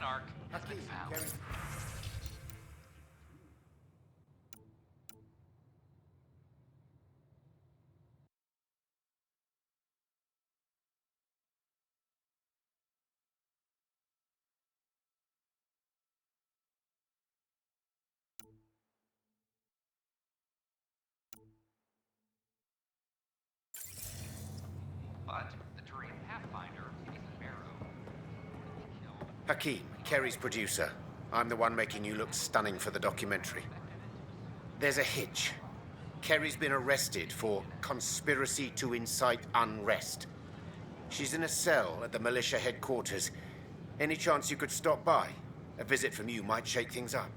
Shark has been found. But the Turian Pathfinder is a Barrow. Hakeem, Kerry's producer. I'm the one making you look stunning for the documentary. There's a hitch. Kerry's been arrested for conspiracy to incite unrest. She's in a cell at the militia headquarters. Any chance you could stop by? A visit from you might shake things up.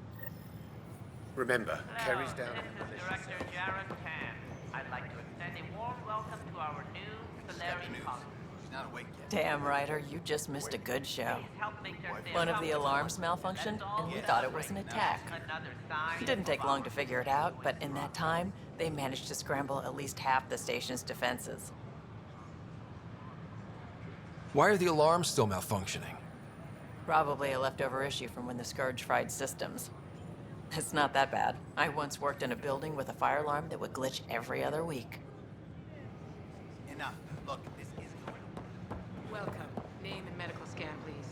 Remember, Kerry's down at the This is militia Director cell. Jaron Tan. I'd like to extend a warm welcome to our new Solarian colony. She's not awake yet. Damn, Ryder, you just missed a good show. Please help make their stay One of the comfortable. alarms malfunctioned, and we thought it was an attack. Another sign It didn't take long to figure it out, but in that time, they managed to scramble at least half the station's defenses. Why are the alarms still malfunctioning? Probably a leftover issue from when the Scourge fried systems. It's not that bad. I once worked in a building with a fire alarm that would glitch every other week. Enough. Look, this isn't going to... Welcome. Name and medical scan, please.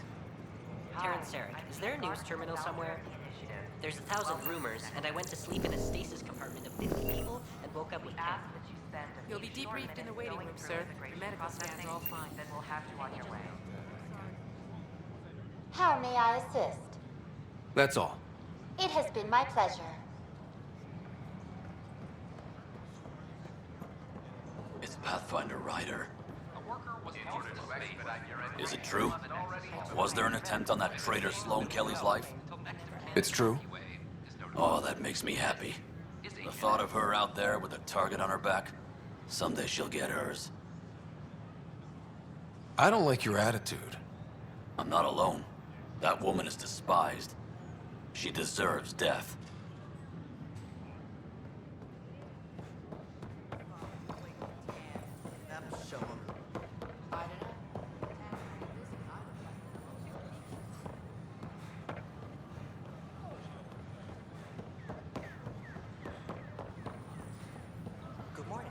Terrence Sarek, is there a news terminal somewhere? There's 1,000 rumors, and I went to sleep in a stasis compartment of 50 people and woke up with 10. You'll be debriefed in the waiting room, sir. The medical scan's all fine. Then we'll have you on your way. How may I assist? That's all. It has been my pleasure. It's Pathfinder Ryder. A worker was held to space. Is it true? Was there an attempt on that traitor Sloane Kelly's life? It's true. Oh, that makes me happy. The thought of her out there with a target on her back, someday she'll get hers. I don't like your attitude. I'm not alone. That woman is despised. She deserves death. Show 'em. Good morning.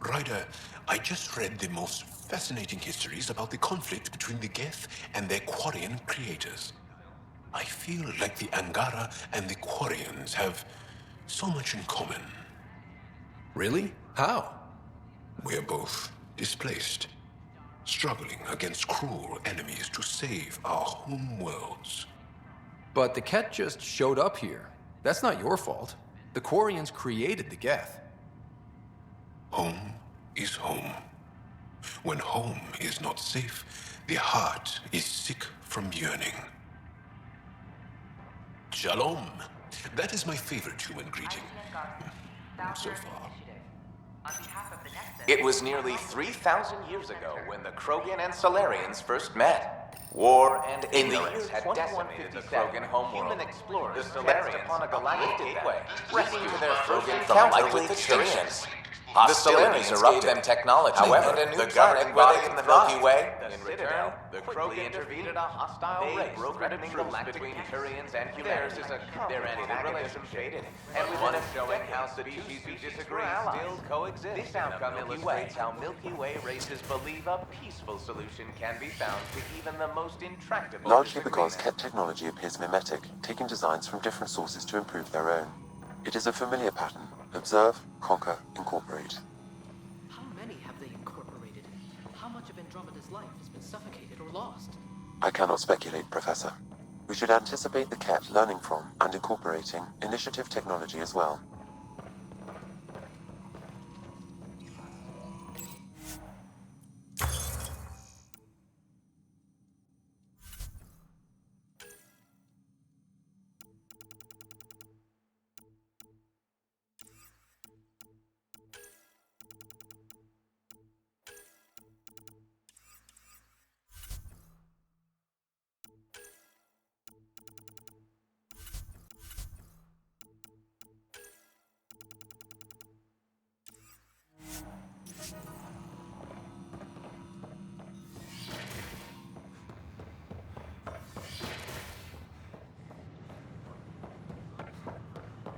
Ryder, I just read the most fascinating histories about the conflict between the Geth and their Quarian creators. I feel like the Angara and the Quarians have so much in common. Really? How? We're both displaced, struggling against cruel enemies to save our home worlds. But the Ket just showed up here. That's not your fault. The Quarians created the Geth. Home is home. When home is not safe, the heart is sick from yearning. Shalom. That is my favorite human greeting. So far. It was nearly 3,000 years ago when the Krogan and Solarians first met. War and ignorance had decimated the Krogan homeworld. Human explorers, the Solarians, upon a galactic gateway, rescued their Krogan counter with the Turians. The Solarians gave them technology. However, and a new the government body in the Milky Way. In return, the Krogan intervened in a hostile race, threatening the between Turians and humans. Their antagonism faded, and with one of showing how species who disagree still coexist. This outcome illustrates how Milky Way races believe a peaceful solution can be found to even the most intractable Largely because Ket technology appears mimetic, taking designs from different sources to improve their own. It is a familiar pattern. Observe, conquer, incorporate. How many have they incorporated? How much of Andromeda's life has been suffocated or lost? I cannot speculate, Professor. We should anticipate the Ket learning from and incorporating initiative technology as well.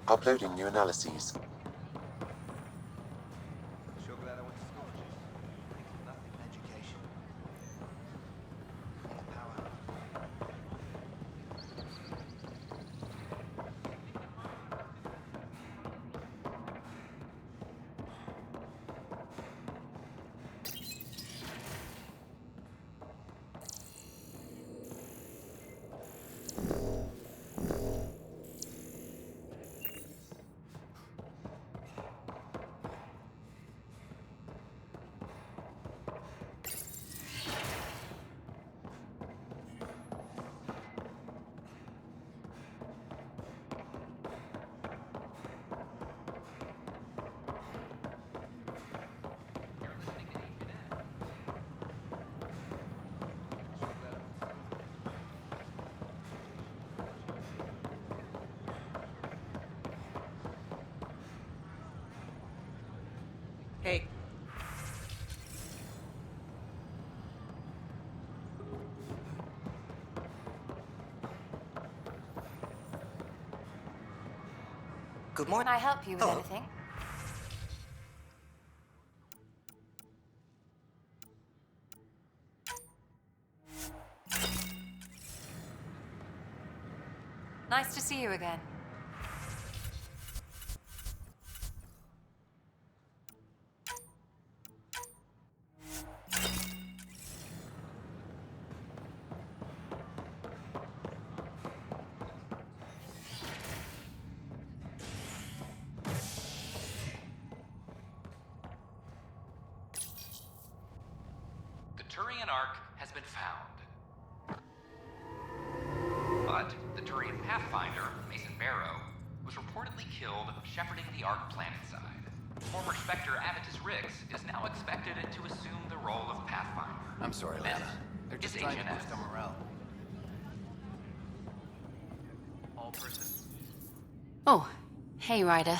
Uploading new analyses. Sure glad I went to school. Thanks for nothing in education. Power. Hey. Good morning. Can I help you with anything? Nice to see you again. The Turian Ark has been found. But the Turian Pathfinder, Mason Barrow, was reportedly killed shepherding the Ark planetside. Former Spectre Avitus Rix is now expected to assume the role of Pathfinder. I'm sorry, Lana. They're just trying to boost our morale. All persons. Oh, hey, Ryder.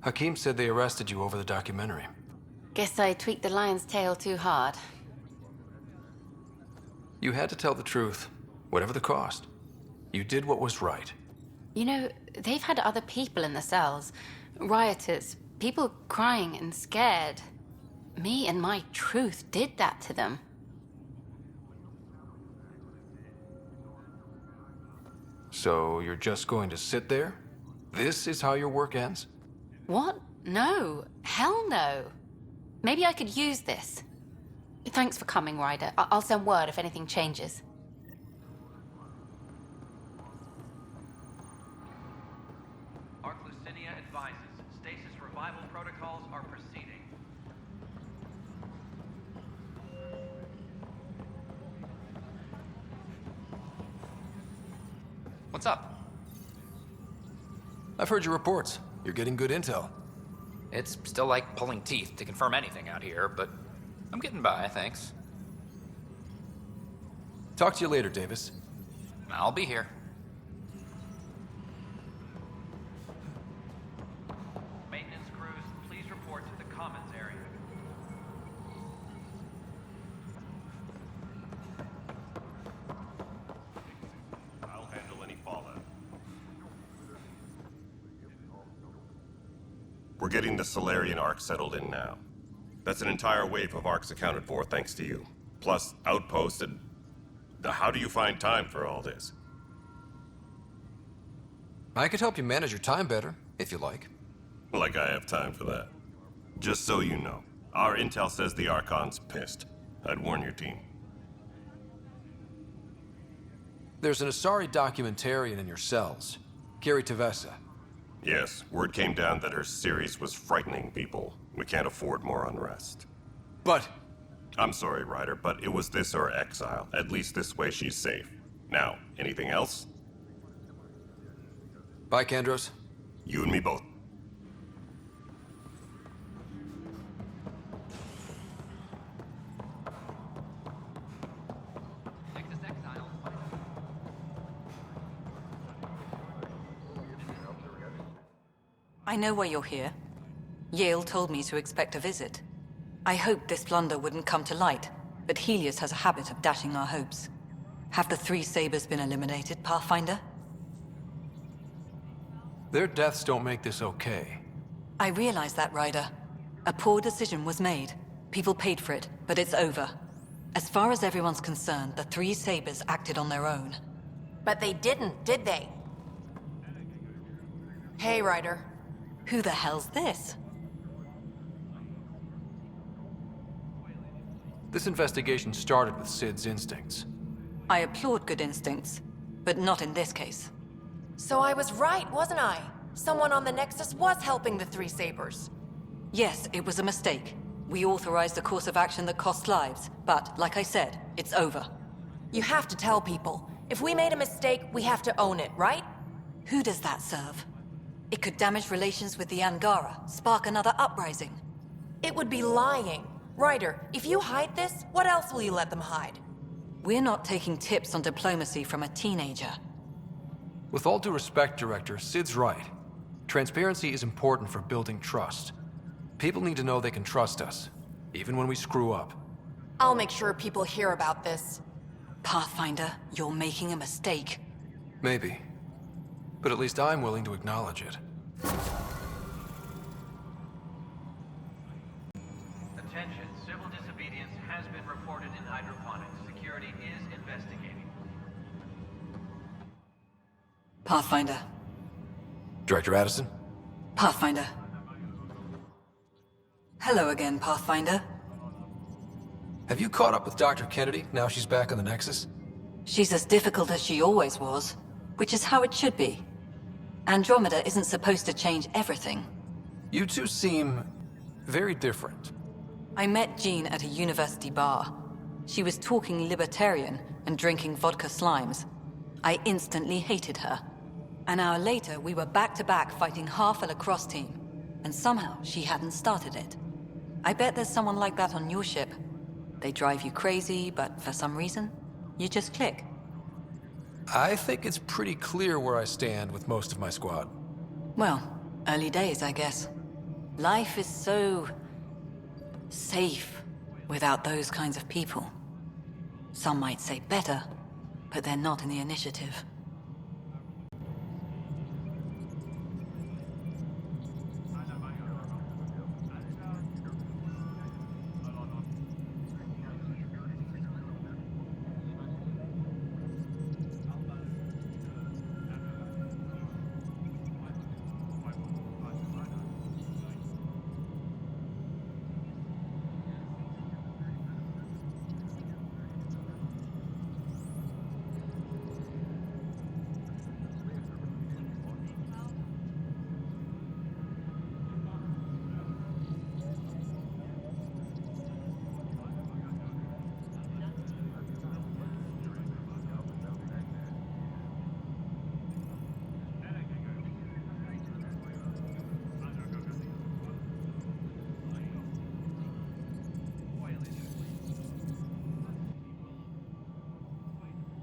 Hakim said they arrested you over the documentary. Guess I tweaked the lion's tail too hard. You had to tell the truth, whatever the cost. You did what was right. You know, they've had other people in the cells. Rioters, people crying and scared. Me and my truth did that to them. So you're just going to sit there? This is how your work ends? What? No. Hell no. Maybe I could use this. Thanks for coming, Ryder. I'll send word if anything changes. Ark Lucinia advises stasis revival protocols are proceeding. What's up? I've heard your reports. You're getting good intel. It's still like pulling teeth to confirm anything out here, but I'm getting by, thanks. Talk to you later, Davis. I'll be here. Maintenance crews, please report to the commons area. I'll handle any fallout. We're getting the Solarian Ark settled in now. That's an entire wave of Arks accounted for thanks to you. Plus, outposts and... How do you find time for all this? I could help you manage your time better, if you like. Like I have time for that. Just so you know, our intel says the Archon's pissed. I'd warn your team. There's an Asari documentarian in your cells, Gary Tavessa. Yes, word came down that her series was frightening people. We can't afford more unrest. But... I'm sorry, Ryder, but it was this or exile. At least this way she's safe. Now, anything else? Bye, Kandros. You and me both. I know why you're here. Yale told me to expect a visit. I hoped this blunder wouldn't come to light, but Helios has a habit of dashing our hopes. Have the three Sabers been eliminated, Pathfinder? Their deaths don't make this okay. I realize that, Ryder. A poor decision was made. People paid for it, but it's over. As far as everyone's concerned, the three Sabers acted on their own. But they didn't, did they? Hey, Ryder. Who the hell's this? This investigation started with Sid's instincts. I applaud good instincts, but not in this case. So I was right, wasn't I? Someone on the Nexus was helping the three Sabers. Yes, it was a mistake. We authorized a course of action that cost lives, but, like I said, it's over. You have to tell people. If we made a mistake, we have to own it, right? Who does that serve? It could damage relations with the Angara, spark another uprising. It would be lying. Ryder, if you hide this, what else will you let them hide? We're not taking tips on diplomacy from a teenager. With all due respect, Director, Sid's right. Transparency is important for building trust. People need to know they can trust us, even when we screw up. I'll make sure people hear about this. Pathfinder, you're making a mistake. Maybe. But at least I'm willing to acknowledge it. Attention, civil disobedience has been reported in hydroponics. Security is investigating. Pathfinder. Director Addison? Pathfinder. Hello again, Pathfinder. Have you caught up with Dr. Kennedy now she's back on the Nexus? She's as difficult as she always was, which is how it should be. Andromeda isn't supposed to change everything. You two seem very different. I met Jean at a university bar. She was talking libertarian and drinking vodka slimes. I instantly hated her. An hour later, we were back-to-back fighting half a lacrosse team, and somehow she hadn't started it. I bet there's someone like that on your ship. They drive you crazy, but for some reason, you just click. I think it's pretty clear where I stand with most of my squad. Well, early days, I guess. Life is so safe without those kinds of people. Some might say better, but they're not in the initiative.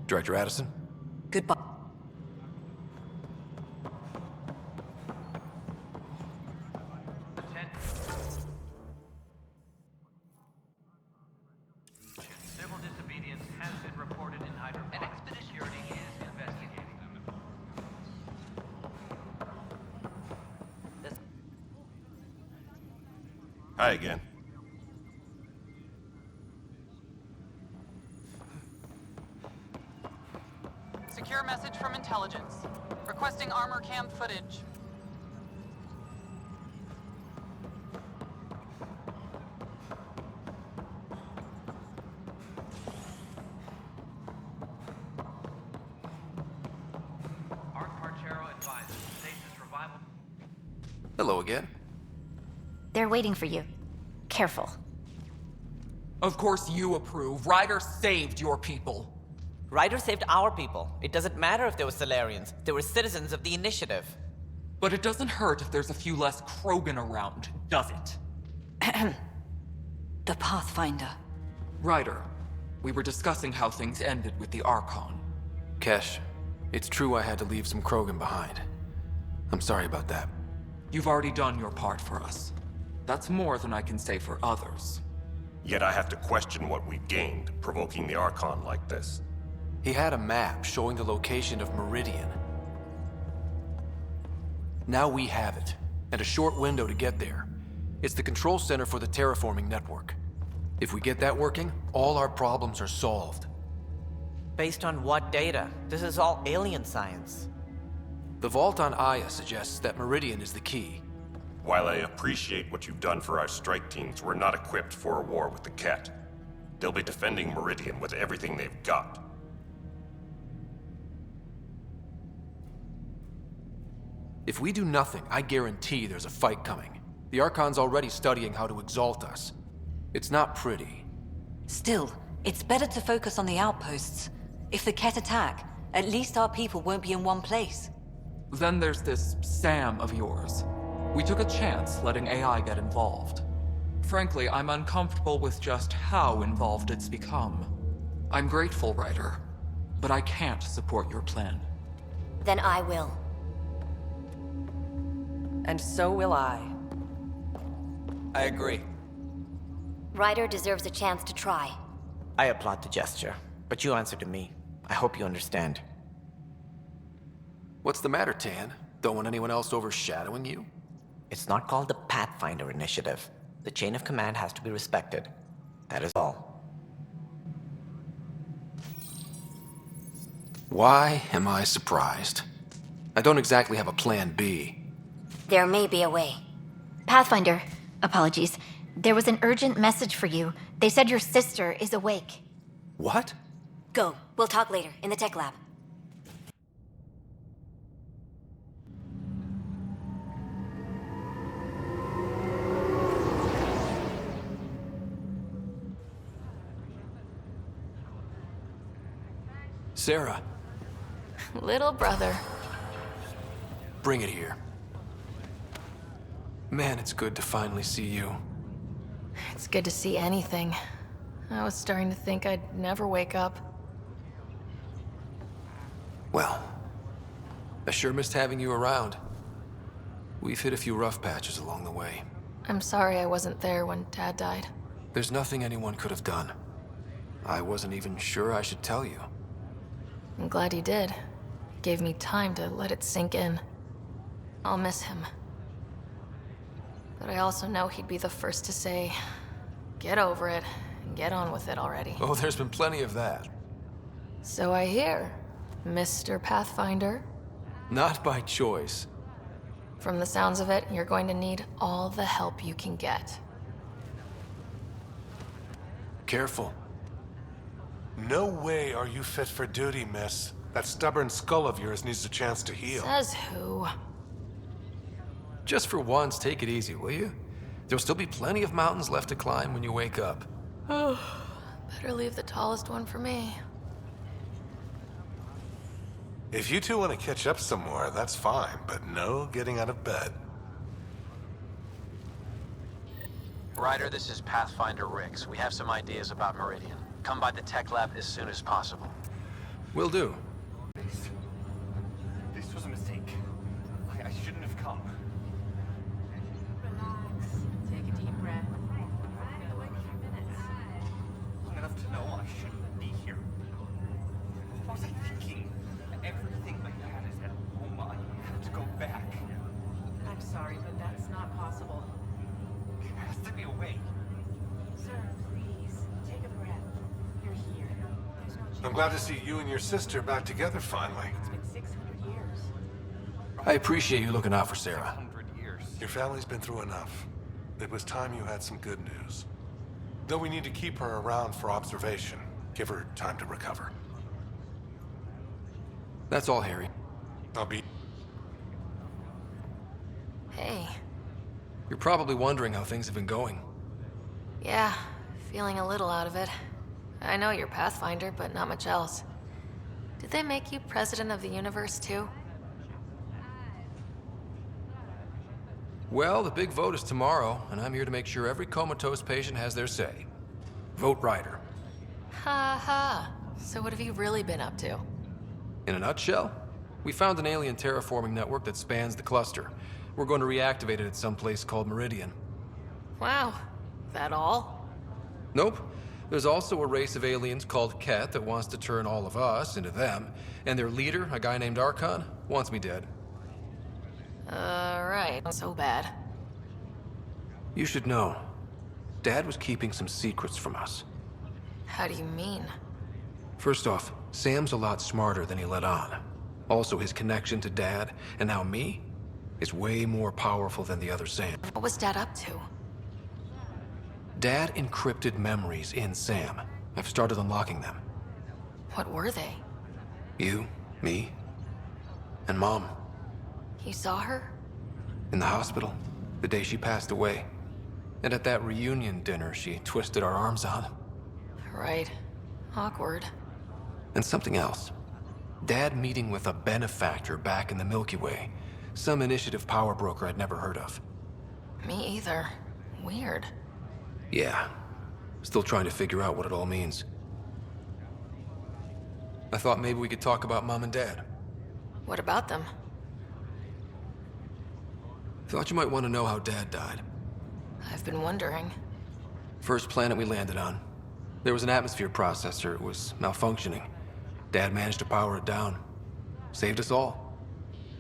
Director Addison? Goodbye. Civil disobedience has been reported in hydroponics. Security is investigating. Hi again. Secure message from intelligence. Requesting armor cam footage. Hello again. They're waiting for you. Careful. Of course you approve. Ryder saved your people. Ryder saved our people. It doesn't matter if they were Solarians. They were citizens of the Initiative. But it doesn't hurt if there's a few less Krogan around, does it? The Pathfinder. Ryder, we were discussing how things ended with the Archon. Kesh, it's true I had to leave some Krogan behind. I'm sorry about that. You've already done your part for us. That's more than I can say for others. Yet I have to question what we gained, provoking the Archon like this. He had a map showing the location of Meridian. Now we have it, and a short window to get there. It's the control center for the terraforming network. If we get that working, all our problems are solved. Based on what data? This is all alien science. The vault on Aya suggests that Meridian is the key. While I appreciate what you've done for our strike teams, we're not equipped for a war with the Ket. They'll be defending Meridian with everything they've got. If we do nothing, I guarantee there's a fight coming. The Archon's already studying how to exalt us. It's not pretty. Still, it's better to focus on the outposts. If the Ket attack, at least our people won't be in one place. Then there's this Sam of yours. We took a chance letting AI get involved. Frankly, I'm uncomfortable with just how involved it's become. I'm grateful, Ryder, but I can't support your plan. Then I will. And so will I. I agree. Ryder deserves a chance to try. I applaud the gesture, but you answer to me. I hope you understand. What's the matter, Tan? Don't want anyone else overshadowing you? It's not called the Pathfinder Initiative. The chain of command has to be respected. That is all. Why am I surprised? I don't exactly have a plan B. There may be a way. Pathfinder, apologies. There was an urgent message for you. They said your sister is awake. What? Go. We'll talk later, in the tech lab. Sarah. Little brother. Bring it here. Man, it's good to finally see you. It's good to see anything. I was starting to think I'd never wake up. Well, I sure missed having you around. We've hit a few rough patches along the way. I'm sorry I wasn't there when Dad died. There's nothing anyone could have done. I wasn't even sure I should tell you. I'm glad you did. It gave me time to let it sink in. I'll miss him. But I also know he'd be the first to say, get over it, and get on with it already. Oh, there's been plenty of that. So I hear, Mr. Pathfinder. Not by choice. From the sounds of it, you're going to need all the help you can get. Careful. No way are you fit for duty, miss. That stubborn skull of yours needs a chance to heal. Says who? Just for once, take it easy, will you? There'll still be plenty of mountains left to climb when you wake up. Oh, better leave the tallest one for me. If you two want to catch up some more, that's fine, but no getting out of bed. Ryder, this is Pathfinder Rix. We have some ideas about Meridian. Come by the tech lab as soon as possible. Will do. This was a mistake. I shouldn't have come. Relax. Take a deep breath. Long enough to know I shouldn't be here. What was I thinking? Everything I had is at home. I have to go back. I'm sorry, but that's not possible. There has to be a way. Sir, please, take a breath. You're here. There's no chance. I'm glad to see you and your sister back together finally. It's been 600 years. I appreciate you looking out for Sarah. 100 years. Your family's been through enough. It was time you had some good news. Though we need to keep her around for observation. Give her time to recover. That's all, Harry. I'll be... Hey. You're probably wondering how things have been going. Yeah, feeling a little out of it. I know you're Pathfinder, but not much else. Did they make you president of the universe, too? Well, the big vote is tomorrow, and I'm here to make sure every comatose patient has their say. Vote Ryder. Ha ha. So what have you really been up to? In a nutshell, we found an alien terraforming network that spans the cluster. We're going to reactivate it at some place called Meridian. Wow. That all? Nope. There's also a race of aliens called Ket that wants to turn all of us into them, and their leader, a guy named Archon, wants me dead. so bad. You should know. Dad was keeping some secrets from us. How do you mean? First off, Sam's a lot smarter than he let on. Also, his connection to Dad, and now me, is way more powerful than the other Sam. What was Dad up to? Dad encrypted memories in Sam. I've started unlocking them. What were they? You, me, and Mom. You saw her? In the hospital, the day she passed away. And at that reunion dinner she twisted our arms on. Right. Awkward. And something else. Dad meeting with a benefactor back in the Milky Way. Some initiative power broker I'd never heard of. Me either. Weird. Yeah. Still trying to figure out what it all means. I thought maybe we could talk about Mom and Dad. What about them? Thought you might want to know how Dad died. I've been wondering. First planet we landed on. There was an atmosphere processor. It was malfunctioning. Dad managed to power it down. Saved us all.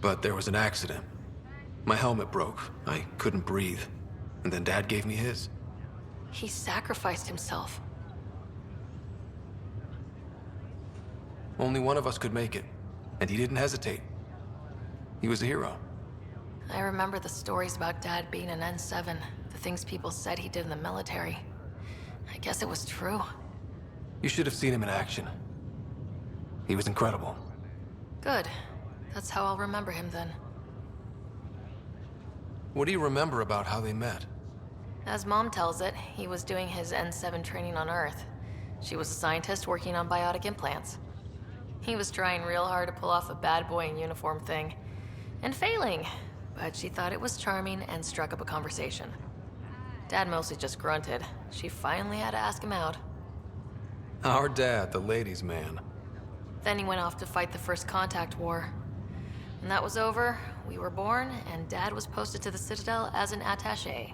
But there was an accident. My helmet broke. I couldn't breathe. And then Dad gave me his. He sacrificed himself. Only one of us could make it. And he didn't hesitate. He was a hero. I remember the stories about Dad being an N7. The things people said he did in the military. I guess it was true. You should have seen him in action. He was incredible. Good. That's how I'll remember him then. What do you remember about how they met? As Mom tells it, he was doing his N7 training on Earth. She was a scientist working on biotic implants. He was trying real hard to pull off a bad boy in uniform thing. And failing. But she thought it was charming and struck up a conversation. Dad mostly just grunted. She finally had to ask him out. Our dad, the ladies' man. Then he went off to fight the First Contact War. When that was over, we were born, and Dad was posted to the Citadel as an attaché.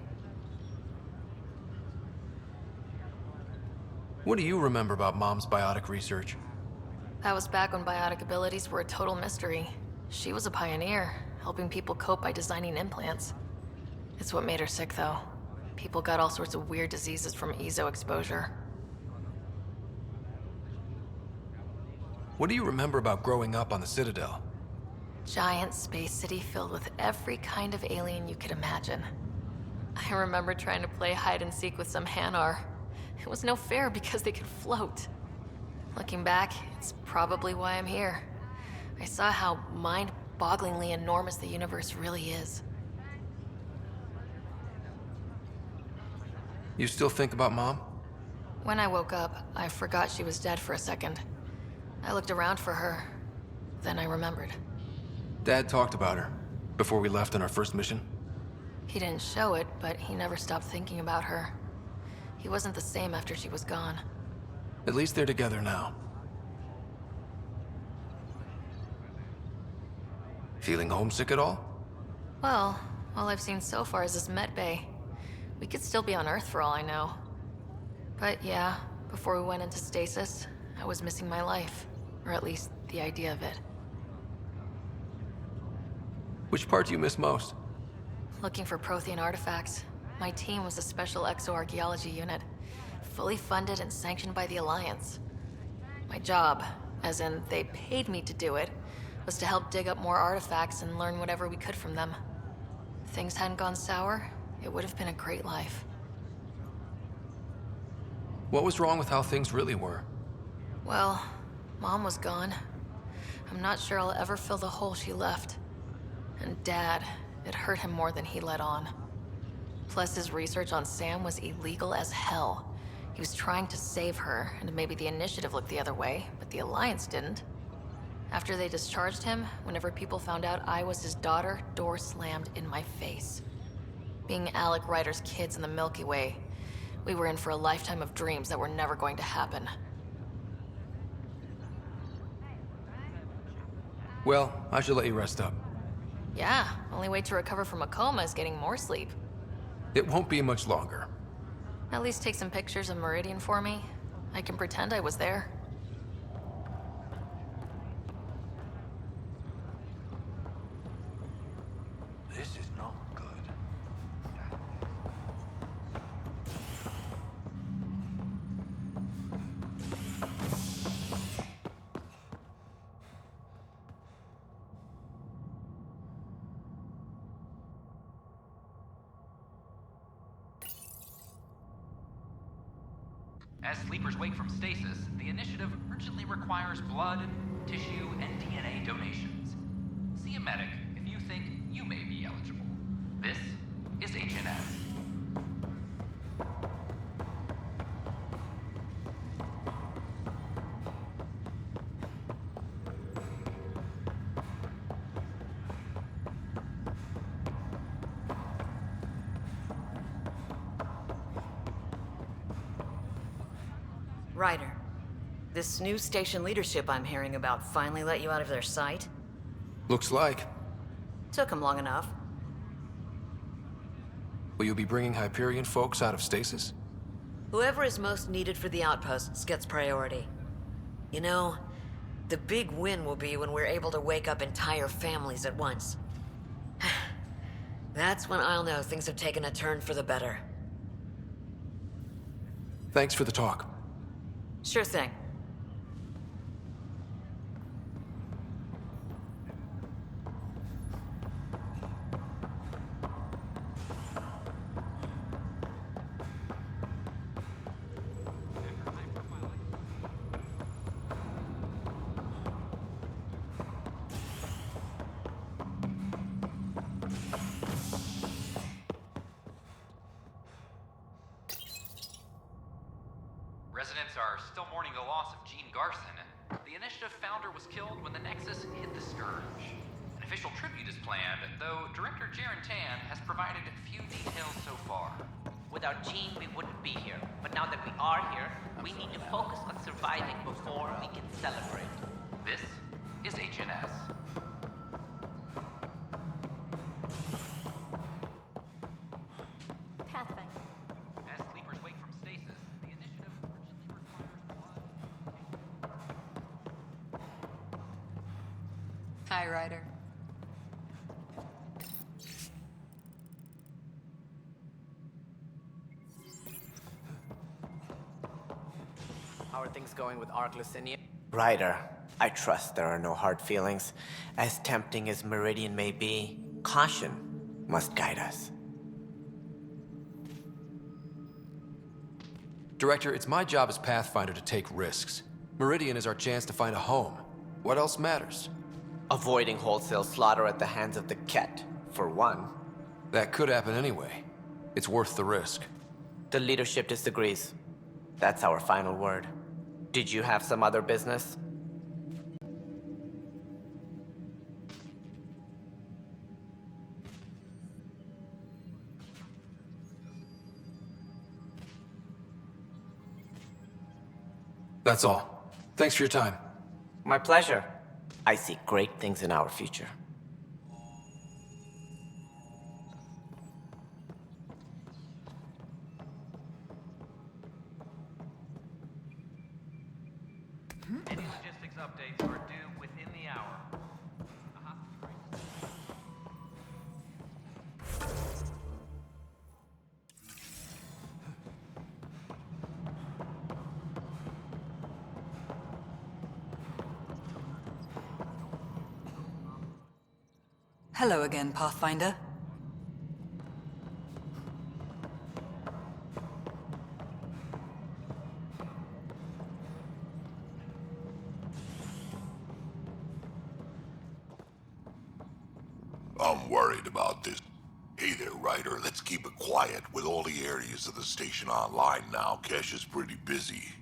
What do you remember about Mom's biotic research? That was back when biotic abilities were a total mystery. She was a pioneer, helping people cope by designing implants. It's what made her sick, though. People got all sorts of weird diseases from EZO exposure. What do you remember about growing up on the Citadel? Giant space city filled with every kind of alien you could imagine. I remember trying to play hide and seek with some Hanar. It was no fair because they could float. Looking back, it's probably why I'm here. I saw how mind-bogglingly enormous the universe really is. You still think about Mom? When I woke up, I forgot she was dead for a second. I looked around for her. Then I remembered. Dad talked about her before we left on our first mission. He didn't show it, but he never stopped thinking about her. He wasn't the same after she was gone. At least they're together now. Feeling homesick at all? Well, all I've seen so far is this med bay. We could still be on Earth for all I know. But yeah, before we went into stasis, I was missing my life. Or at least the idea of it. Which part do you miss most? Looking for Prothean artifacts. My team was a special exoarchaeology unit, fully funded and sanctioned by the Alliance. My job, as in they paid me to do it, was to help dig up more artifacts and learn whatever we could from them. If things hadn't gone sour, it would have been a great life. What was wrong with how things really were? Well, Mom was gone. I'm not sure I'll ever fill the hole she left. And Dad, it hurt him more than he let on. Plus, his research on Sam was illegal as hell. He was trying to save her, and maybe the Initiative looked the other way, but the Alliance didn't. After they discharged him, whenever people found out I was his daughter, doors slammed in my face. Being Alec Ryder's kids in the Milky Way, we were in for a lifetime of dreams that were never going to happen. Well, I should let you rest up. Yeah, only way to recover from a coma is getting more sleep. It won't be much longer. At least take some pictures of Meridian for me. I can pretend I was there. This is not good. As sleepers wake from stasis, the initiative urgently requires blood, tissue, and DNA donations. See a medic if you think you may be eligible. This is HNS. Ryder, this new station leadership I'm hearing about finally let you out of their sight? Looks like. Took them long enough. Will you be bringing Hyperion folks out of stasis? Whoever is most needed for the outposts gets priority. You know, the big win will be when we're able to wake up entire families at once. That's when I'll know things have taken a turn for the better. Thanks for the talk. Sure thing. Residents are still mourning the loss of Gene Garson. The Initiative founder was killed when the Nexus hit the Scourge. An official tribute is planned, though Director Jaren Tan has provided few details so far. Without Gene, we wouldn't be here. But now that we are here, we need to focus on surviving before we can celebrate. This is HNS. Pathfinder. As sleepers wake from stasis, the Initiative urgently requires blood. Hi, Ryder. How are things going with Ark Lucinia? Ryder, I trust there are no hard feelings. As tempting as Meridian may be, caution must guide us. Director, it's my job as Pathfinder to take risks. Meridian is our chance to find a home. What else matters? Avoiding wholesale slaughter at the hands of the Ket, for one. That could happen anyway. It's worth the risk. The leadership disagrees. That's our final word. Did you have some other business? That's all. Thanks for your time. My pleasure. I see great things in our future. Any logistics updates are due within the hour. Hello again, Pathfinder. I'm worried about this. Hey there, Ryder. Let's keep it quiet. With all the areas of the station online now, Kesh is pretty busy.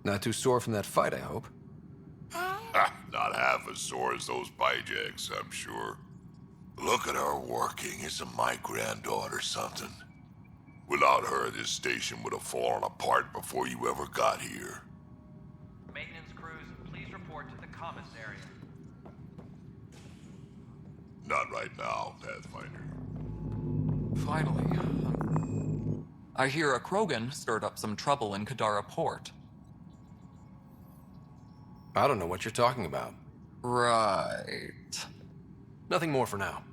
Not too sore from that fight, I hope. Not half as sore as those bijacks, I'm sure. Look at her working. Isn't my granddaughter something? Without her, this station would have fallen apart before you ever got here. Maintenance crews, please report to the comms area. Not right now, Pathfinder. Finally. I hear a Krogan stirred up some trouble in Kadara Port. I don't know what you're talking about. Right. Nothing more for now.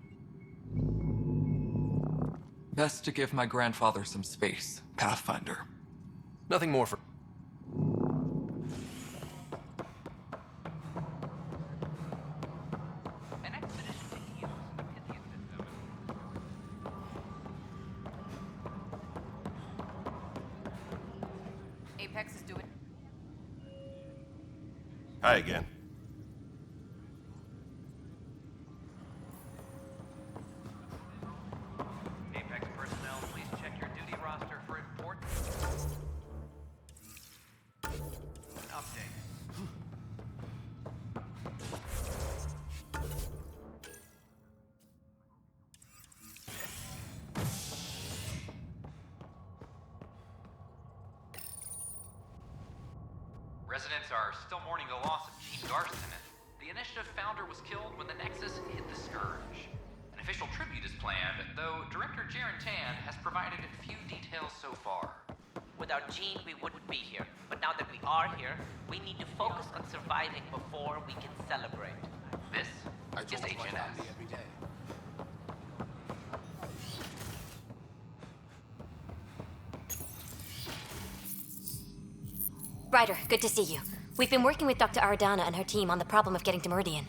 Best to give my grandfather some space, Pathfinder. Nothing more for... Hex is doing... Hi again. Apex personnel, please check your duty roster for important updates. Residents are still mourning the loss of Gene Garson. The Initiative founder was killed when the Nexus hit the Scourge. An official tribute is planned, though Director Jaren Tan has provided few details so far. Without Gene, we wouldn't be here. But now that we are here, we need to focus on surviving before we can celebrate. This is HNS. Ryder, good to see you. We've been working with Dr. Aradana and her team on the problem of getting to Meridian.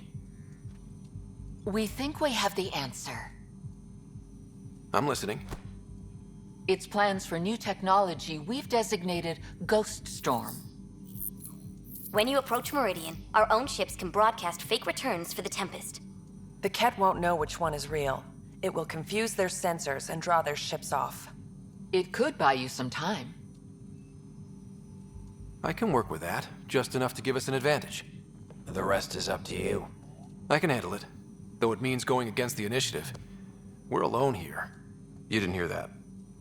We think we have the answer. I'm listening. It's plans for new technology we've designated Ghost Storm. When you approach Meridian, our own ships can broadcast fake returns for the Tempest. The Ket won't know which one is real. It will confuse their sensors and draw their ships off. It could buy you some time. I can work with that, just enough to give us an advantage. The rest is up to you. I can handle it, though it means going against the Initiative. We're alone here. You didn't hear that.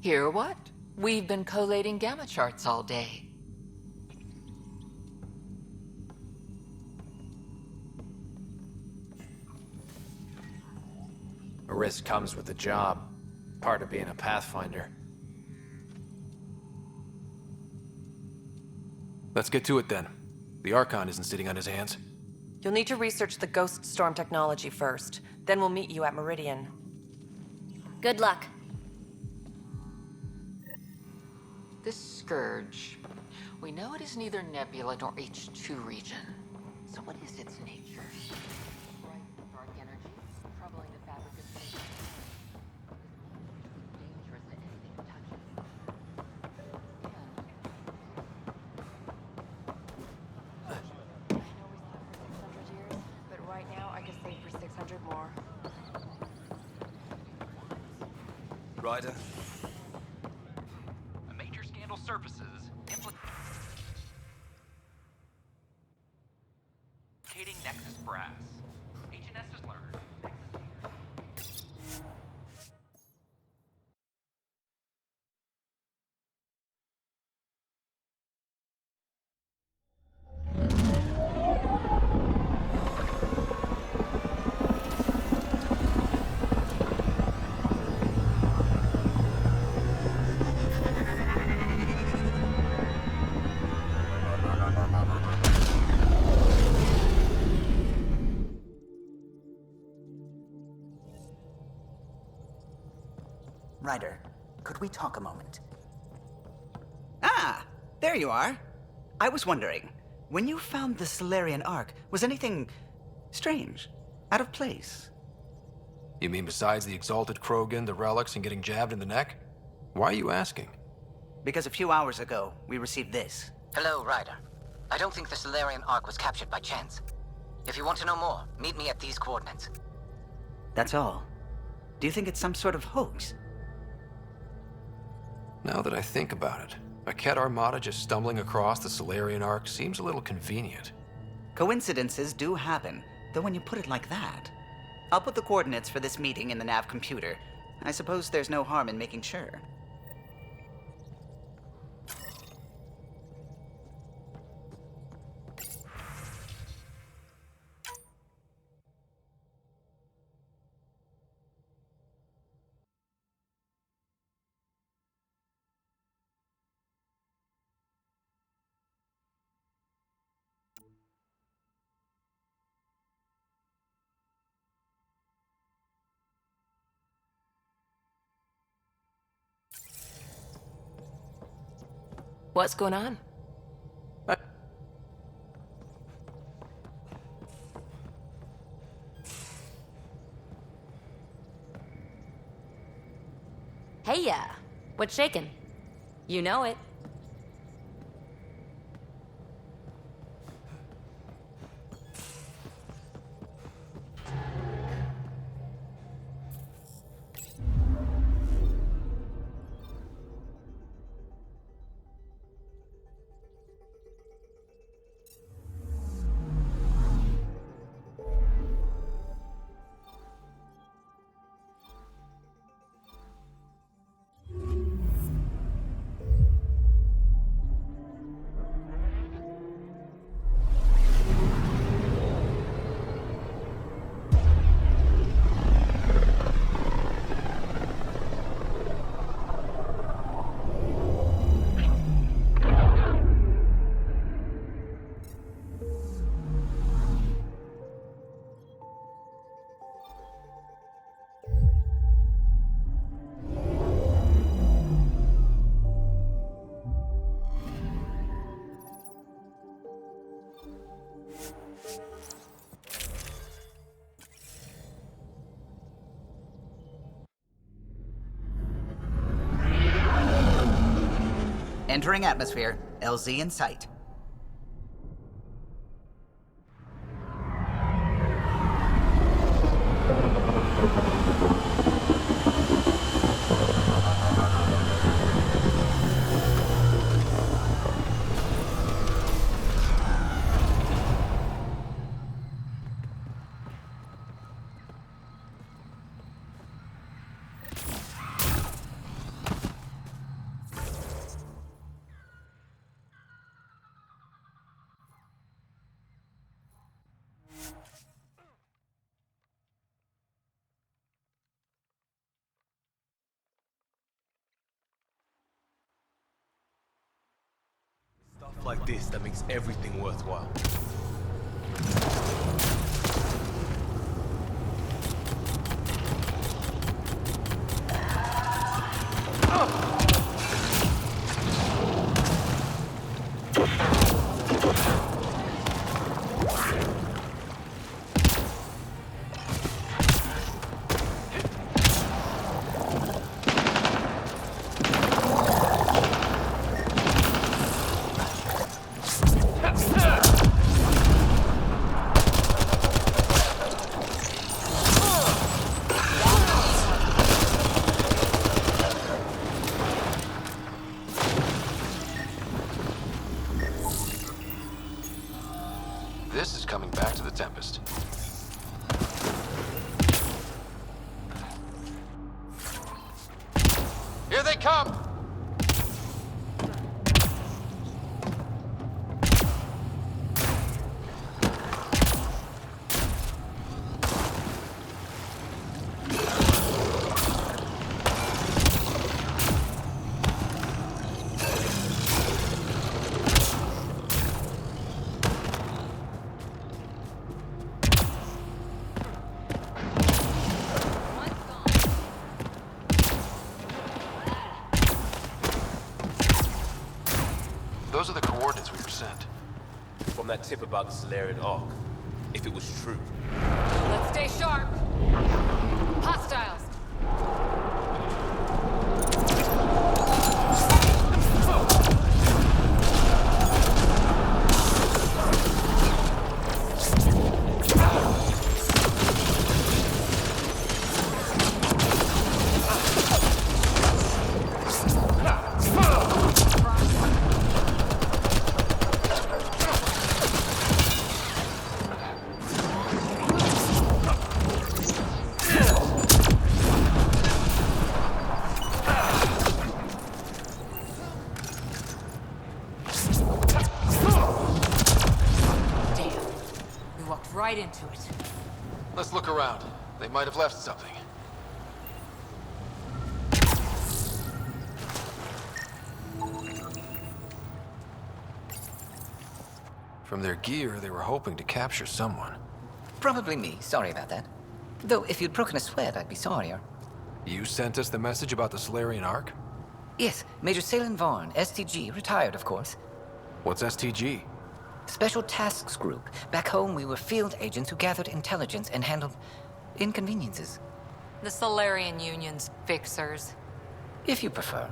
Hear what? We've been collating gamma charts all day. A risk comes with the job. Part of being a Pathfinder. Let's get to it then. The Archon isn't sitting on his hands. You'll need to research the Ghost Storm technology first. Then we'll meet you at Meridian. Good luck. The Scourge. We know it is neither Nebula nor H2 region. So what is its nature? Bright, dark energy, troubling the fabric of space. Dangerous to anything it touches. But right now, I can save for 600 more. Ryder? A major scandal surfaces, implicating Nexus brass. HNS has learned. Ryder, could we talk a moment? Ah, there you are. I was wondering, when you found the Solarian Ark, was anything strange, out of place? You mean besides the Exalted Krogan, the relics, and getting jabbed in the neck? Why are you asking? Because a few hours ago, we received this. Hello, Ryder. I don't think the Solarian Ark was captured by chance. If you want to know more, meet me at these coordinates. That's all. Do you think it's some sort of hoax? Now that I think about it, a Ket Armada just stumbling across the Solarian Ark seems a little convenient. Coincidences do happen, though when you put it like that. I'll put the coordinates for this meeting in the nav computer. I suppose there's no harm in making sure. What's going on? Hey, what's shaking? You know it. Entering atmosphere. LZ in sight. Stuff like this that makes everything worthwhile. This is coming back to the Tempest. Here they come! Those are the coordinates we were sent. From that tip about the Solarian Ark. If it was true. Let's stay sharp. Hostiles. Right into it. Let's look around. They might have left something. From their gear, they were hoping to capture someone. Probably me. Sorry about that. Though, if you'd broken a sweat, I'd be sorrier. You sent us the message about the Solarian Ark? Yes, Major Salin Vaughn, STG, retired, of course. What's STG? Special Tasks Group. Back home, we were field agents who gathered intelligence and handled inconveniences. The Solarian Union's fixers. If you prefer.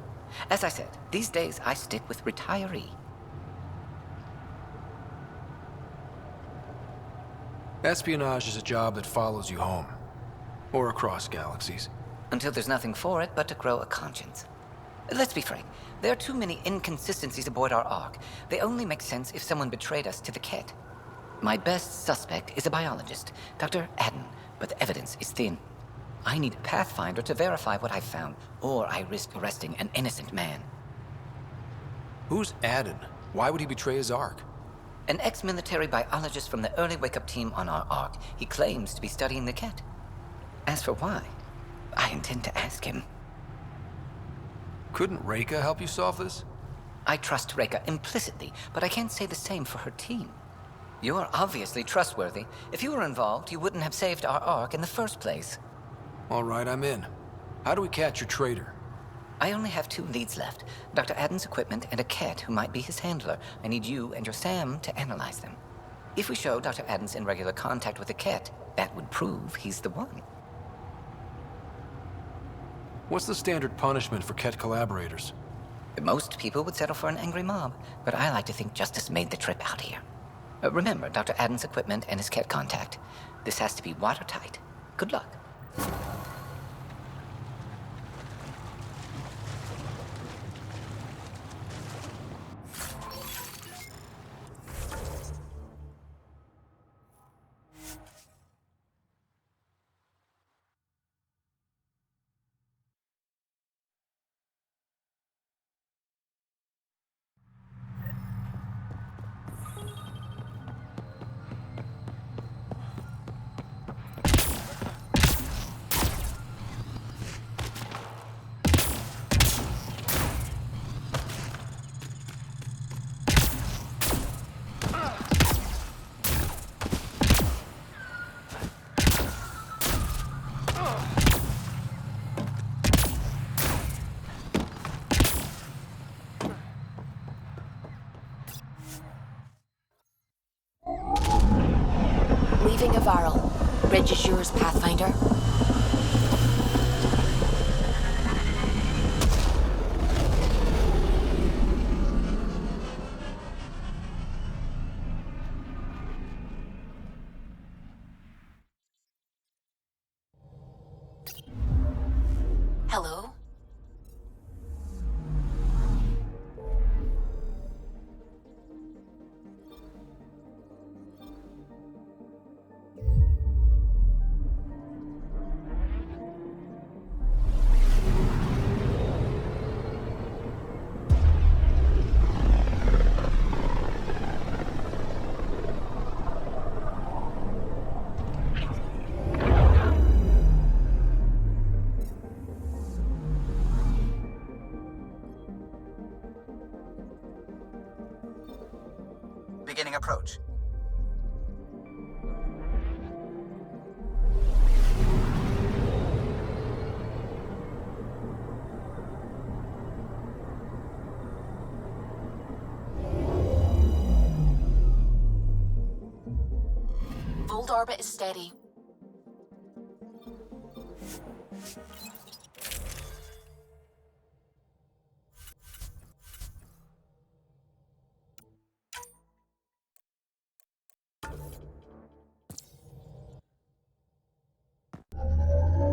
As I said, these days I stick with retiree. Espionage is a job that follows you home. Or across galaxies. Until there's nothing for it but to grow a conscience. Let's be frank. There are too many inconsistencies aboard our Ark. They only make sense if someone betrayed us to the Ket. My best suspect is a biologist, Dr. Adden, but the evidence is thin. I need a Pathfinder to verify what I've found, or I risk arresting an innocent man. Who's Adden? Why would he betray his Ark? An ex-military biologist from the early wake-up team on our Ark. He claims to be studying the Ket. As for why, I intend to ask him. Couldn't Reika help you solve this? I trust Reika implicitly, but I can't say the same for her team. You're obviously trustworthy. If you were involved, you wouldn't have saved our Ark in the first place. All right, I'm in. How do we catch your traitor? I only have 2 leads left. Dr. Adden's equipment and a Ket who might be his handler. I need you and your Sam to analyze them. If we show Dr. Adden's in regular contact with the Ket, that would prove he's the one. What's the standard punishment for Ket collaborators? Most people would settle for an angry mob, but I like to think justice made the trip out here. Remember Dr. Adden's equipment and his Ket contact. This has to be watertight. Good luck. Leaving Avarl. Bridge is yours, Pathfinder. Hello? Beginning approach. Old orbit is steady.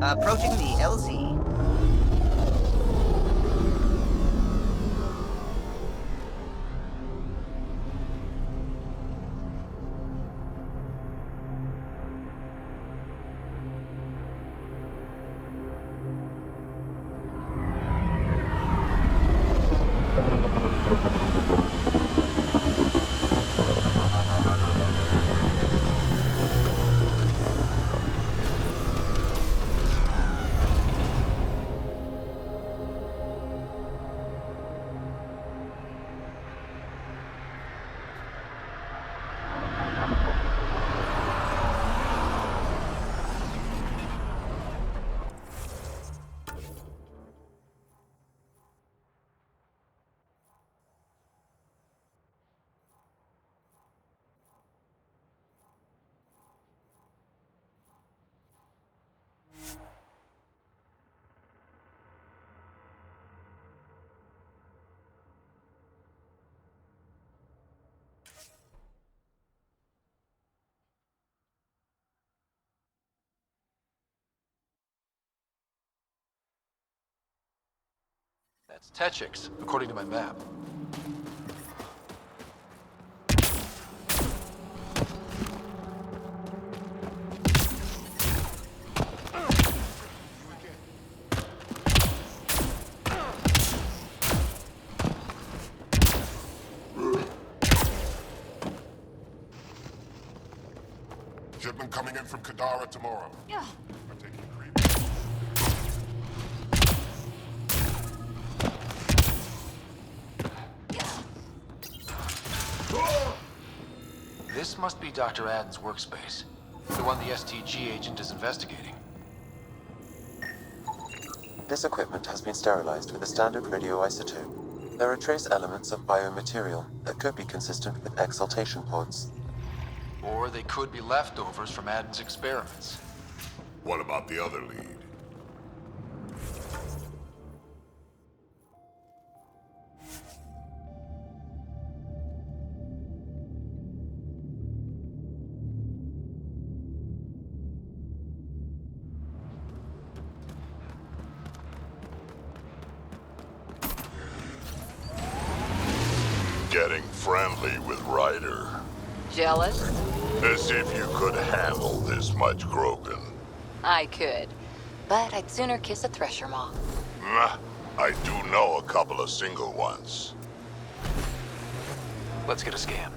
Approaching the LZ. That's Techix, according to my map. Shipment coming in from Kadara tomorrow. Yeah. I take it creep. This must be Dr. Adden's workspace. The one the STG agent is investigating. This equipment has been sterilized with a standard radioisotope. There are trace elements of biomaterial that could be consistent with exaltation pods. Or they could be leftovers from Adden's experiments. What about the other lead? getting friendly with Ryder. Jealous? As if you could handle this much, Grogan. I could. But I'd sooner kiss a thresher maw. Nah, I do know a couple of single ones. Let's get a scan.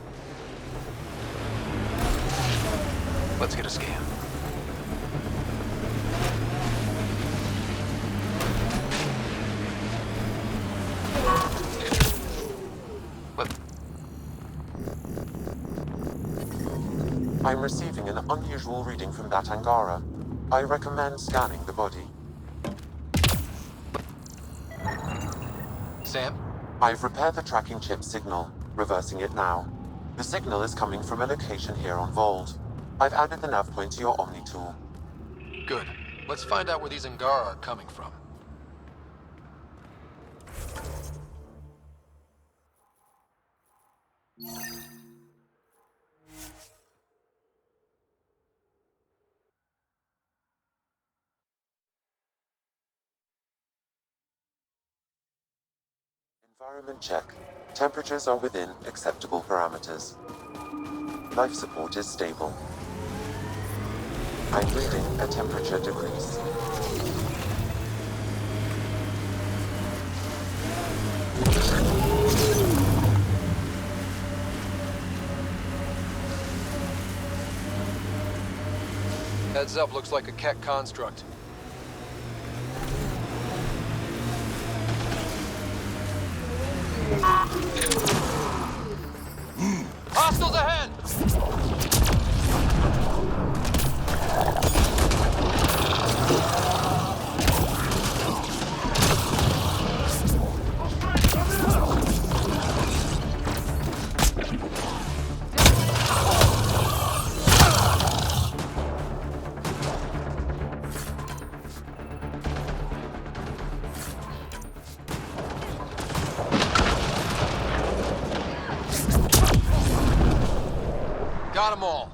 Let's get a scan. I'm receiving an unusual reading from that Angara. I recommend scanning the body. Sam? I've repaired the tracking chip signal, reversing it now. The signal is coming from a location here on Vold. I've added the nav point to your Omni tool. Good. Let's find out where these Angara are coming from. Environment check. Temperatures are within acceptable parameters. Life support is stable. I'm reading a temperature decrease. Heads up, looks like a Keck construct. Hostiles ahead! Got them all.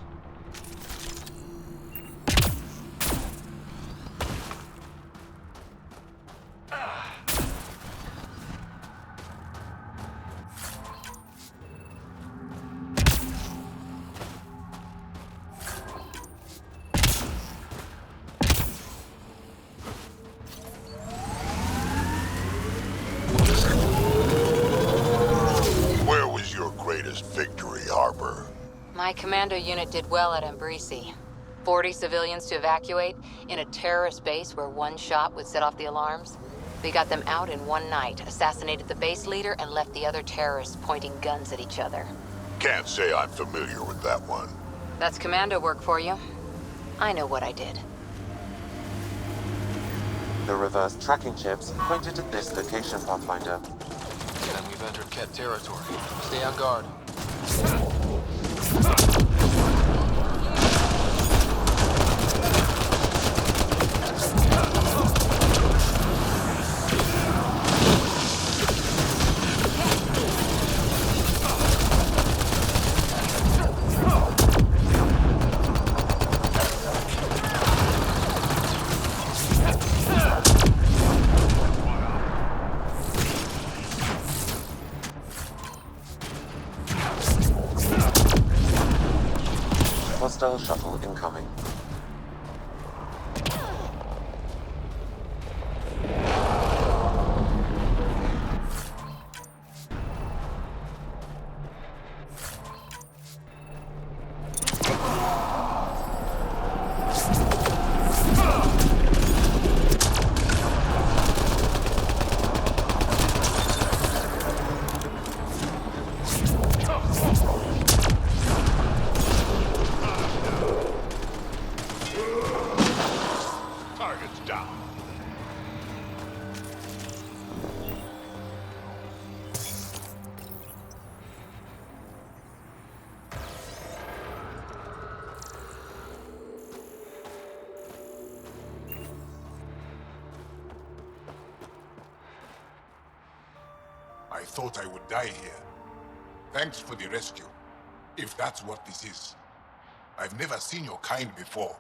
Where was your greatest victory, Harper? My commando unit did well at Embrisi. 40 civilians to evacuate in a terrorist base where one shot would set off the alarms. We got them out in one night, assassinated the base leader, and left the other terrorists pointing guns at each other. Can't say I'm familiar with that one. That's commando work for you. I know what I did. The reverse tracking chips pointed at this location, Pathfinder. And we've entered Ket territory. Stay on guard. Hostile shuttle incoming. Target's down. I thought I would die here. Thanks for the rescue, if that's what this is. I've never seen your kind before.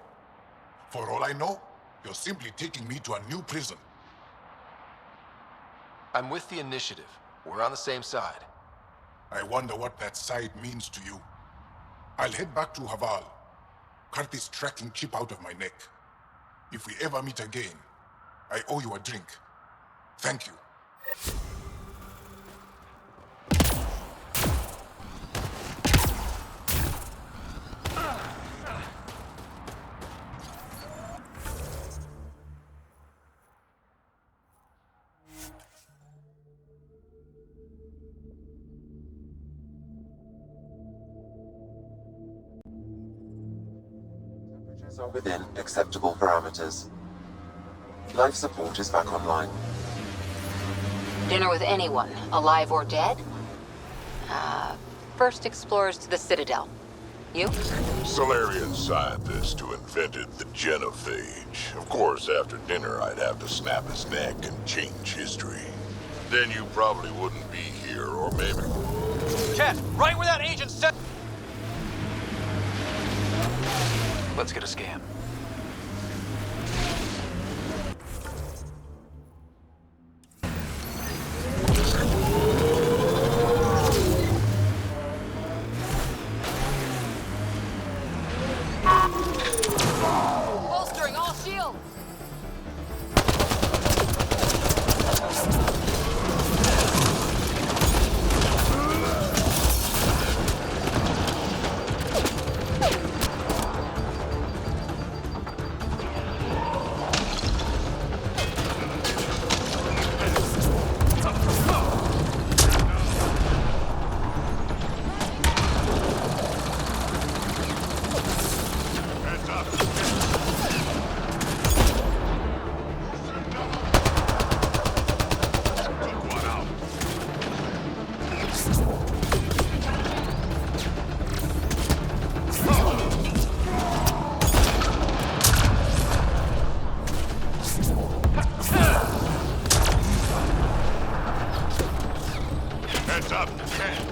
For all I know, you're simply taking me to a new prison. I'm with the initiative. We're on the same side. I wonder what that side means to you. I'll head back to Haval. Cut this tracking chip out of my neck. If we ever meet again, I owe you a drink. Thank you. Are within acceptable parameters. Life support is back online. Dinner with anyone, alive or dead? First explorers to the Citadel. You? Solarian scientist who invented the genophage. Of course, after dinner, I'd have to snap his neck and change history. Then you probably wouldn't be here, or maybe... Cat, right where that agent said... Let's get a scan. Bolstering all shields! Heads up, Cat.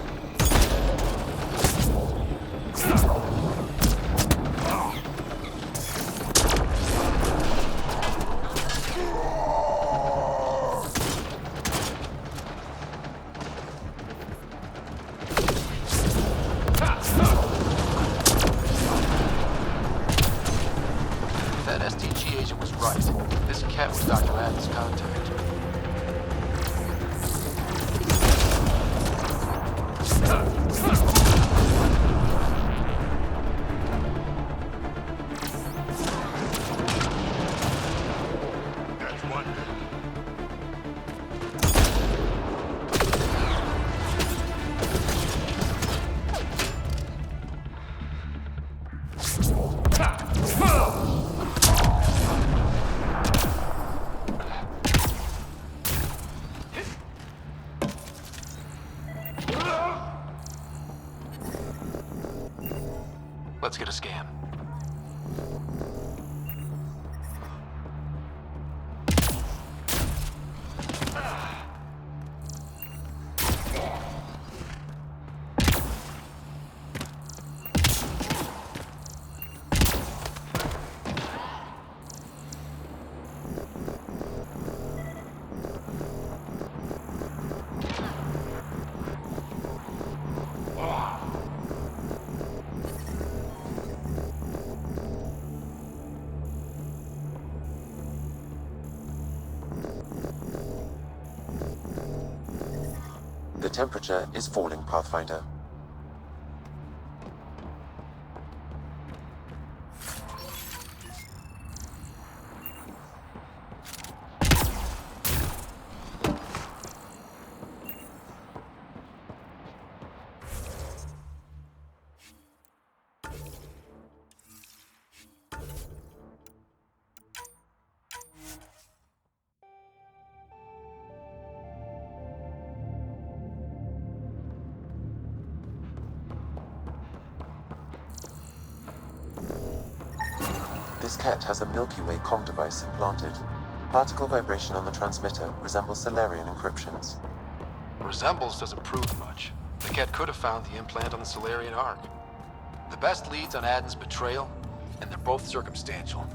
That STG agent was right. This cat was Dr. Adams' contact. That's one. Let's get a scan. The temperature is falling, Pathfinder. This cat has a Milky Way comm device implanted. Particle vibration on the transmitter resembles Solarian encryptions. Resembles doesn't prove much. The cat could have found the implant on the Solarian Ark. The best leads on Aden's betrayal, and they're both circumstantial.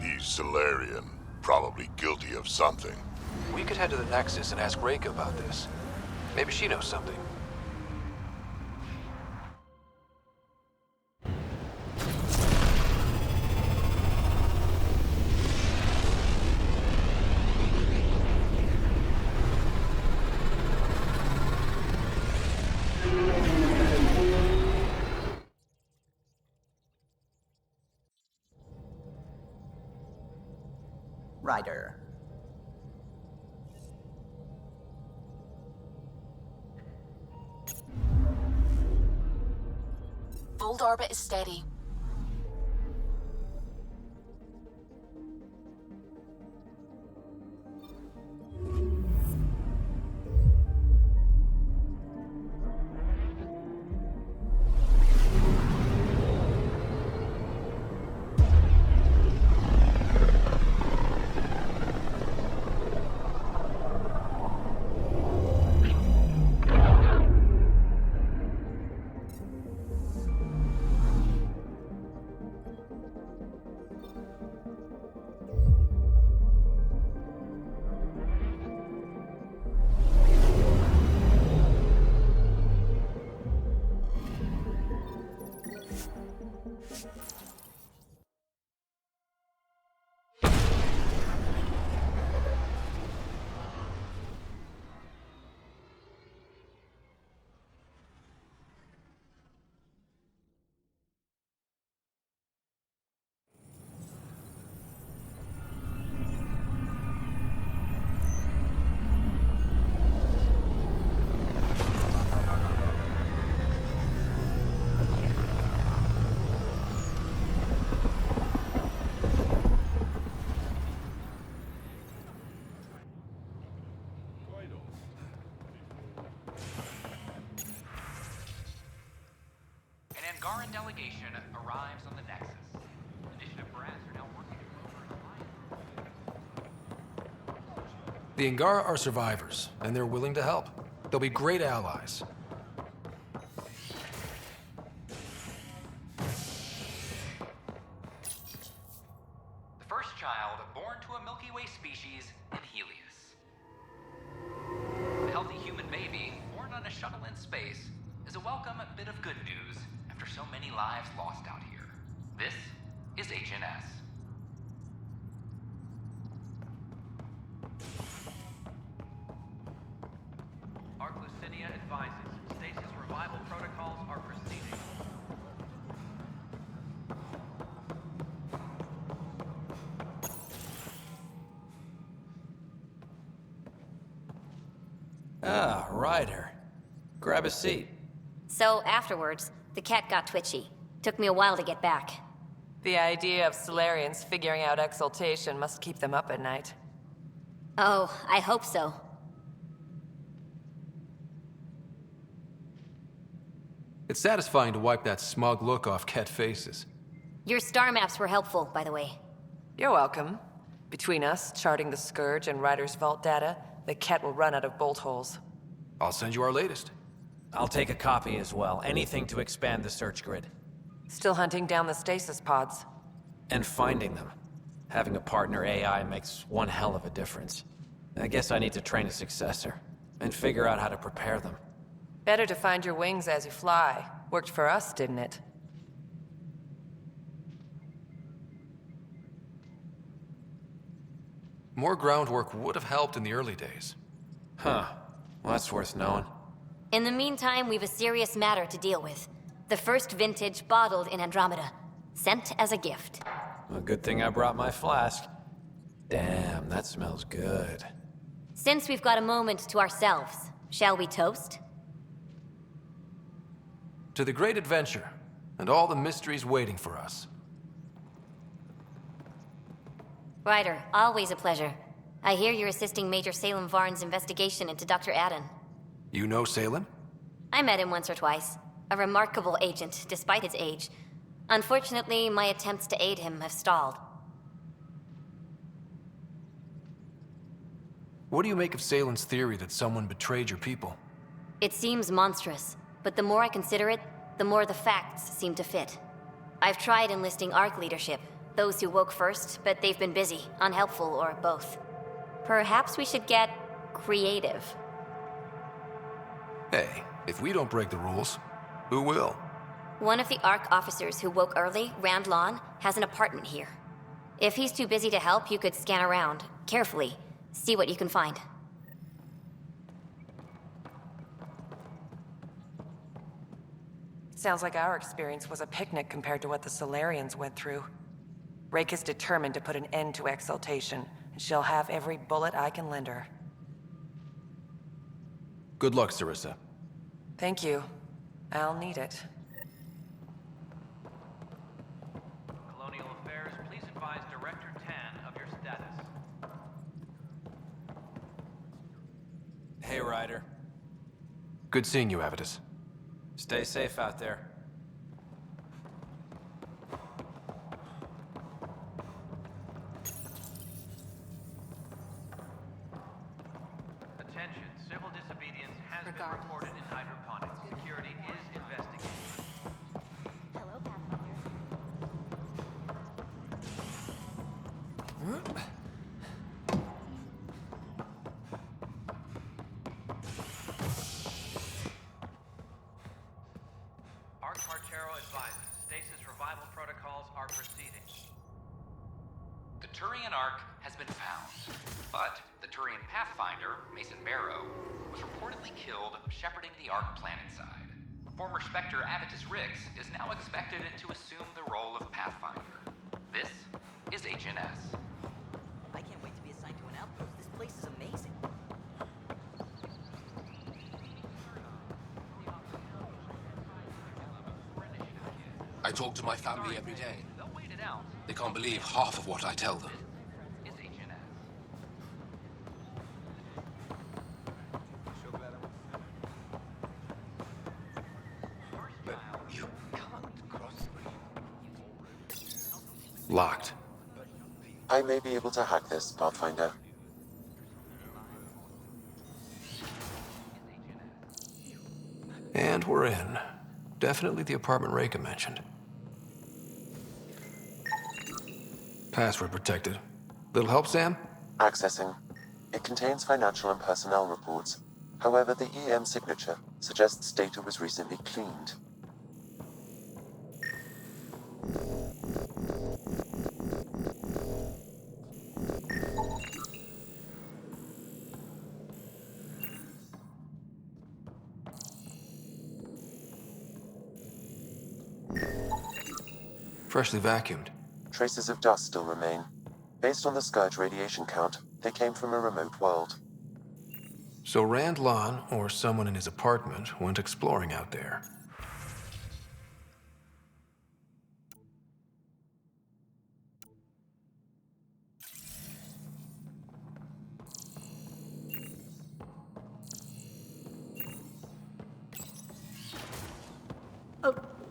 He's Solarian, probably guilty of something. We could head to the Nexus and ask Reka about this. Maybe she knows something. Ryder. Fold orbit is steady. An Angaran delegation arrives on the Nexus. Initiative brass are now working over an alliance. The Angara are survivors, and they're willing to help. They'll be great allies. The first child born to a Milky Way species in Helios. A healthy human baby born on a shuttle in space is a welcome bit of good news after so many lives lost out here. This is HNS. Arc Lucinia advises stasis revival protocols are proceeding. Ah, Ryder. Grab a seat. So afterwards, the cat got twitchy. Took me a while to get back. The idea of Solarians figuring out exaltation must keep them up at night. Oh, I hope so. It's satisfying to wipe that smug look off Ket faces. Your star maps were helpful, by the way. You're welcome. Between us, charting the Scourge and Ryder's vault data, the Ket will run out of bolt holes. I'll send you our latest. I'll take a copy as well. Anything to expand the search grid. Still hunting down the stasis pods. And finding them. Having a partner AI makes one hell of a difference. I guess I need to train a successor, and figure out how to prepare them. Better to find your wings as you fly. Worked for us, didn't it? More groundwork would have helped in the early days. Huh. Well, that's worth knowing. In the meantime, we've a serious matter to deal with. The first vintage bottled in Andromeda. Sent as a gift. A good thing I brought my flask. Damn, that smells good. Since we've got a moment to ourselves, shall we toast? To the great adventure, and all the mysteries waiting for us. Ryder, always a pleasure. I hear you're assisting Major Salem Varn's investigation into Dr. Adden. You know Salem? I met him once or twice. A remarkable agent, despite his age. Unfortunately, my attempts to aid him have stalled. What do you make of Salem's theory that someone betrayed your people? It seems monstrous, but the more I consider it, the more the facts seem to fit. I've tried enlisting ARC leadership, those who woke first, but they've been busy, unhelpful, or both. Perhaps we should get creative. Hey, if we don't break the rules, who will? One of the ARC officers who woke early, Rand Lawn, has an apartment here. If he's too busy to help, you could scan around, carefully, see what you can find. Sounds like our experience was a picnic compared to what the Solarians went through. Rake is determined to put an end to exaltation, She'll have every bullet I can lend her. Good luck, Sarissa. Thank you. I'll need it. Colonial Affairs, please advise Director Tan of your status. Hey, Ryder. Good seeing you, Avitus. Stay safe out there. Attention, civil disobedience has been reported in hydroponics. Security is investigating. Hello, Pathfinder. Arc Marchero advises stasis revival protocols are proceeding. The Turian Ark has been found, but the Turian Pathfinder, Mason Barrow, was reportedly killed shepherding the Ark planetside. Former Spectre Avitus Rix is now expected to assume the role of Pathfinder. This is HNS. I can't wait to be assigned to an outpost. This place is amazing. I talk to my family every day. They can't believe half of what I tell them. You can't cross Locked. I may be able to hack this, Pathfinder. And we're in. Definitely the apartment Reika mentioned. Password protected. Little help, Sam? Accessing. It contains financial and personnel reports. However, the EM signature suggests data was recently cleaned. Freshly vacuumed. Traces of dust still remain. Based on the Scourge radiation count, they came from a remote world. So Rand Lon, or someone in his apartment, went exploring out there.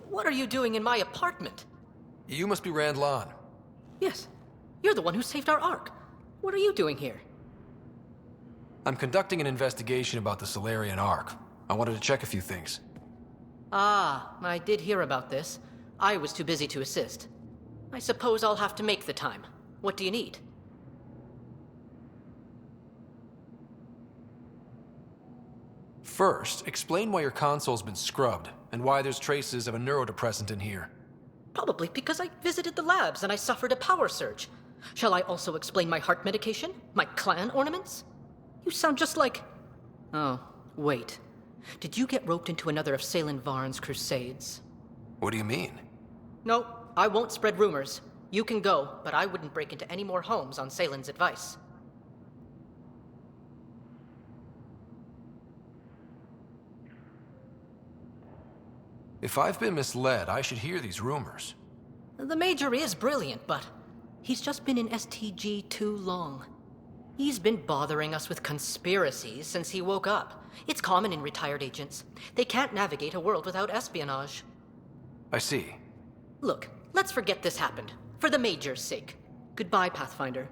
What are you doing in my apartment? You must be Rand Lon. Yes, you're the one who saved our Ark. What are you doing here? I'm conducting an investigation about the Solarian Ark. I wanted to check a few things. Ah, I did hear about this. I was too busy to assist. I suppose I'll have to make the time. What do you need? First, explain why your console's been scrubbed, and why there's traces of a neurodepressant in here. Probably because I visited the labs and I suffered a power surge. Shall I also explain my heart medication? My clan ornaments? You sound just like... Oh, wait. Did you get roped into another of Salen Varn's crusades? What do you mean? No, I won't spread rumors. You can go, but I wouldn't break into any more homes on Salen's advice. If I've been misled, I should hear these rumors. The Major is brilliant, but he's just been in STG too long. He's been bothering us with conspiracies since he woke up. It's common in retired agents. They can't navigate a world without espionage. I see. Look, let's forget this happened. For the Major's sake. Goodbye, Pathfinder.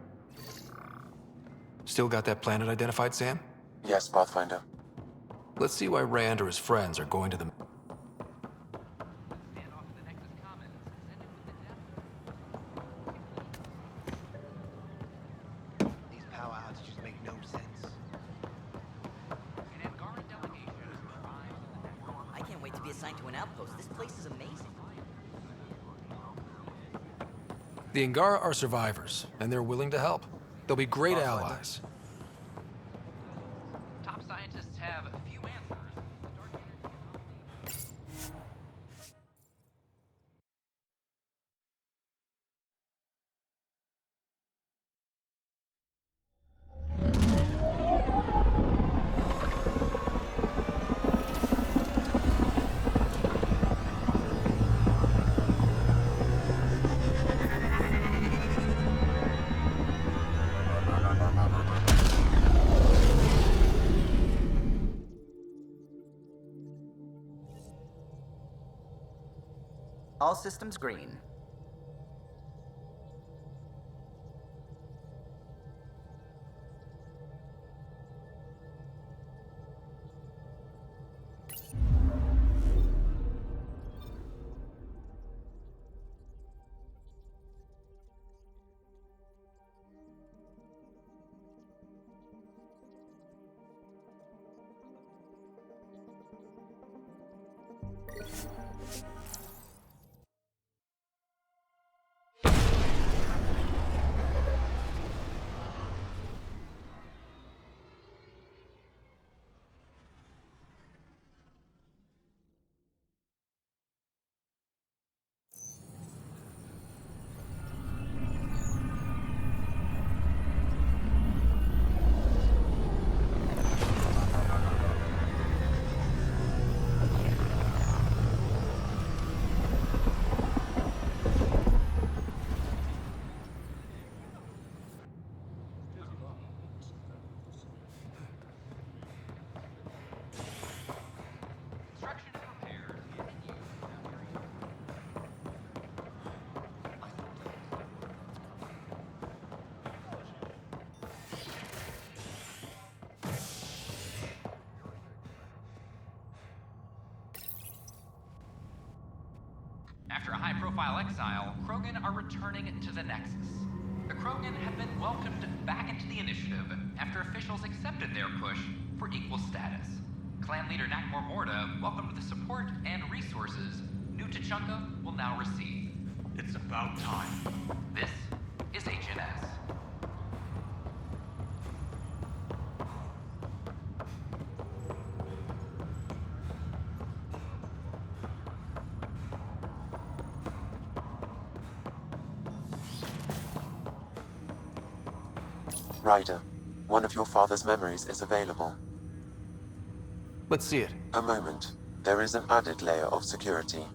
Still got that planet identified, Sam? Yes, Pathfinder. Let's see why Rand or his friends are going to the... These power outages make no sense. I can't wait to be assigned to an outpost. This place is amazing. The Angara are survivors, and they're willing to help. They'll be great allies. Top scientists have few answers. All systems green. After a high-profile exile, Krogan are returning to the Nexus. The Krogan have been welcomed back into the initiative after officials accepted their push for equal status. Clan leader Nakmor Morda welcomed the support and resources New Tachanka will now receive. It's about time. This is HNS. Ryder, one of your father's memories is available. Let's see it. A moment. There is an added layer of security.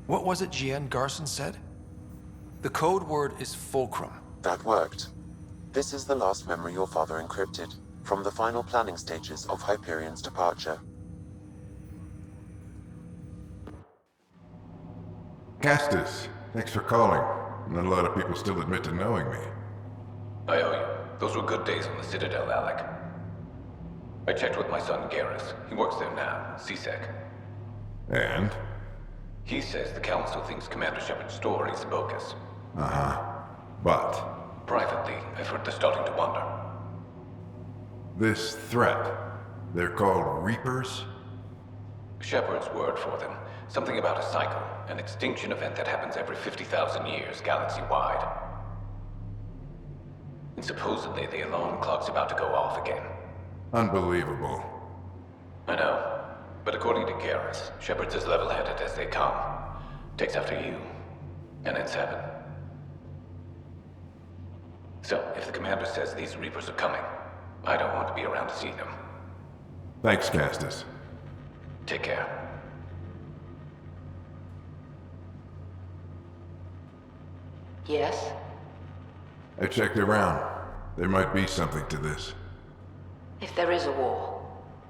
What was it Jian Garson said? The code word is Fulcrum. That worked. This is the last memory your father encrypted, from the final planning stages of Hyperion's departure. Castus, thanks for calling. Not a lot of people still admit to knowing me. I owe you. Those were good days on the Citadel, Alec. I checked with my son Garrus. He works there now, CSEC. And? He says the Council thinks Commander Shepard's story is bogus. Uh-huh. But? Privately, I've heard they're starting to wonder. This threat, they're called Reapers? Shepard's word for them. Something about a cycle, an extinction event that happens every 50,000 years, galaxy-wide. And supposedly the alarm clock's about to go off again. Unbelievable. I know. But according to Garrus, Shepard's as level-headed as they come. Takes after you. And it's heaven. So, if the commander says these Reapers are coming, I don't want to be around to see them. Thanks, Castus. Take care. Yes? I checked around. There might be something to this. If there is a war,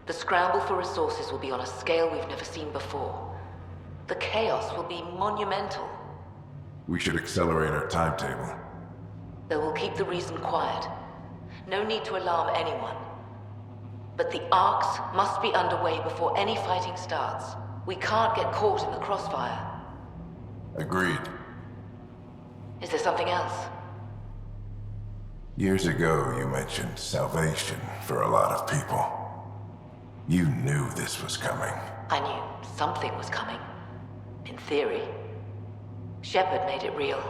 the scramble for resources will be on a scale we've never seen before. The chaos will be monumental. We should accelerate our timetable. Though we'll keep the reason quiet. No need to alarm anyone. But the arcs must be underway before any fighting starts. We can't get caught in the crossfire. Agreed. Is there something else? Years ago, you mentioned salvation for a lot of people. You knew this was coming. I knew something was coming. In theory. Shepard made it real.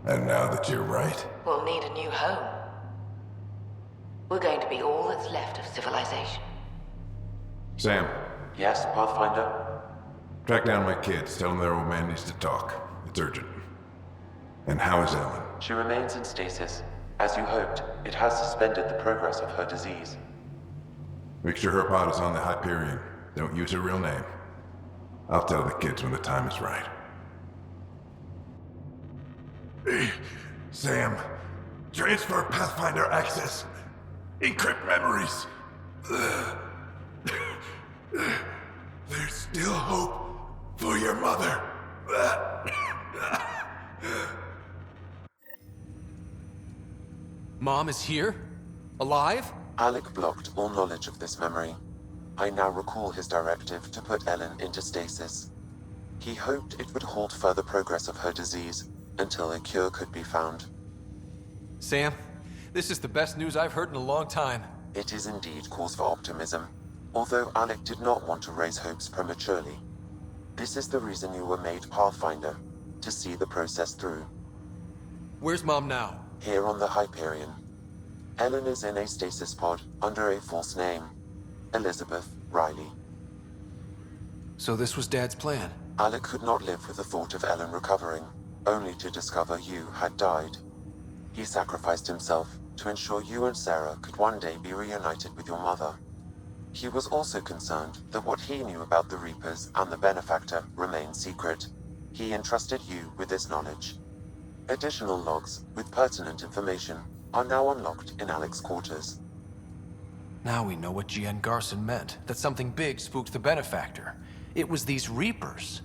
And now that you're right, We'll need a new home. We're going to be all that's left of civilization. Sam, Yes, Pathfinder? track down my kids. Tell them their old man needs to talk. It's urgent. And how is Ellen? She remains in stasis. As you hoped, it has suspended the progress of her disease. Make sure her pod is on the Hyperion. Don't use her real name. I'll tell the kids when the time is right. Hey, Sam. Transfer Pathfinder access. Encrypt memories. There's still hope for your mother. Mom is here? Alive? Alec blocked all knowledge of this memory. I now recall his directive to put Ellen into stasis. He hoped it would halt further progress of her disease until a cure could be found. Sam, this is the best news I've heard in a long time. It is indeed cause for optimism, although Alec did not want to raise hopes prematurely. This is the reason you were made Pathfinder, to see the process through. Where's Mom now? Here on the Hyperion. Ellen is in a stasis pod under a false name. Elizabeth Riley. So this was Dad's plan? Alec could not live with the thought of Ellen recovering, only to discover you had died. He sacrificed himself to ensure you and Sarah could one day be reunited with your mother. He was also concerned that what he knew about the Reapers and the Benefactor remained secret. He entrusted you with this knowledge. Additional logs with pertinent information are now unlocked in Alec's quarters. Now we know what G.N. Garson meant, that something big spooked the Benefactor. It was these Reapers.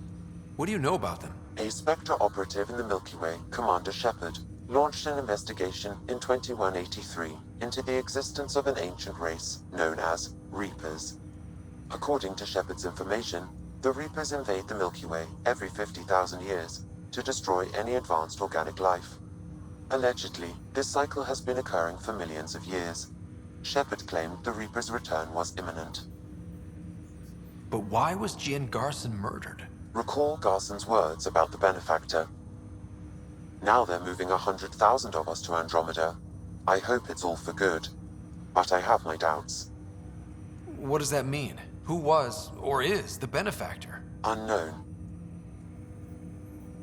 What do you know about them? A Spectre operative in the Milky Way, Commander Shepard, launched an investigation in 2183 into the existence of an ancient race known as Reapers. According to Shepard's information, the Reapers invade the Milky Way every 50,000 years to destroy any advanced organic life. Allegedly, this cycle has been occurring for millions of years. Shepard claimed the Reaper's return was imminent. But why was G.N. Garson murdered? Recall Garson's words about the Benefactor. Now they're moving 100,000 of us to Andromeda. I hope it's all for good, but I have my doubts. What does that mean? Who was, or is, the Benefactor? Unknown.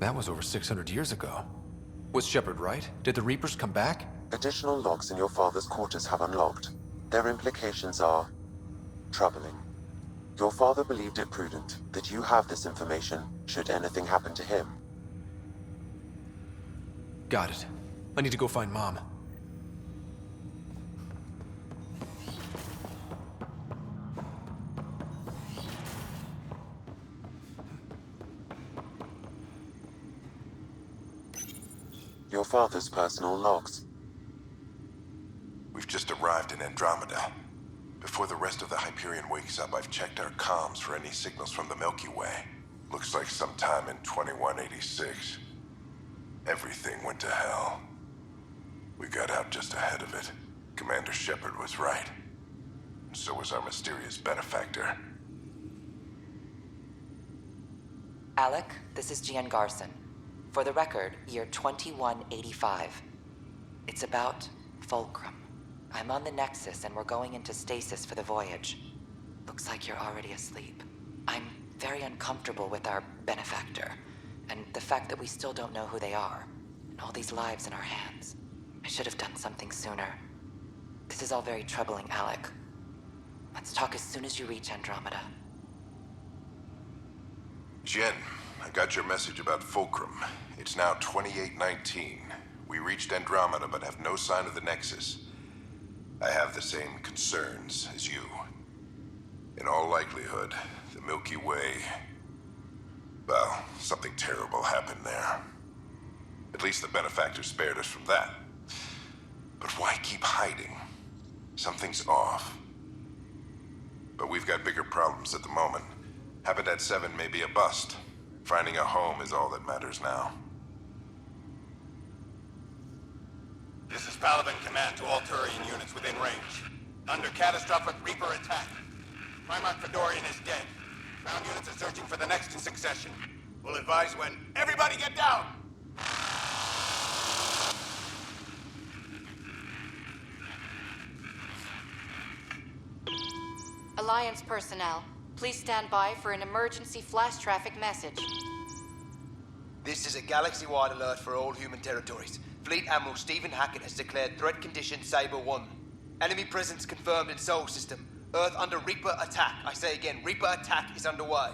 That was over 600 years ago. Was Shepard right? Did the Reapers come back? Additional logs in your father's quarters have unlocked. Their implications are troubling. Your father believed it prudent that you have this information should anything happen to him. Got it. I need to go find Mom. Your father's personal logs. We've just arrived in Andromeda. Before the rest of the Hyperion wakes up, I've checked our comms for any signals from the Milky Way. Looks like sometime in 2186. Everything went to hell. We got out just ahead of it. Commander Shepard was right. And so was our mysterious Benefactor. Alec, this is G.N. Garson. For the record, year 2185. It's about Fulcrum. I'm on the Nexus and we're going into stasis for the voyage. Looks like you're already asleep. I'm very uncomfortable with our Benefactor, and the fact that we still don't know who they are, and all these lives in our hands. I should have done something sooner. This is all very troubling, Alec. Let's talk as soon as you reach Andromeda. Jen, I got your message about Fulcrum. It's now 2819. We reached Andromeda but have no sign of the Nexus. I have the same concerns as you. In all likelihood, the Milky Way... well, something terrible happened there. At least the Benefactor spared us from that. But why keep hiding? Something's off. But we've got bigger problems at the moment. Habitat 7 may be a bust. Finding a home is all that matters now. This is Paladin Command to all Turian units within range. Under catastrophic Reaper attack. Primarch Fedorian is dead. Ground units are searching for the next in succession. We'll advise when. Everybody get down! Alliance personnel, please stand by for an emergency flash traffic message. This is a galaxy-wide alert for all human territories. Fleet Admiral Stephen Hackett has declared threat condition Saber 1. Enemy presence confirmed in Sol System. Earth under Reaper attack. I say again, Reaper attack is underway.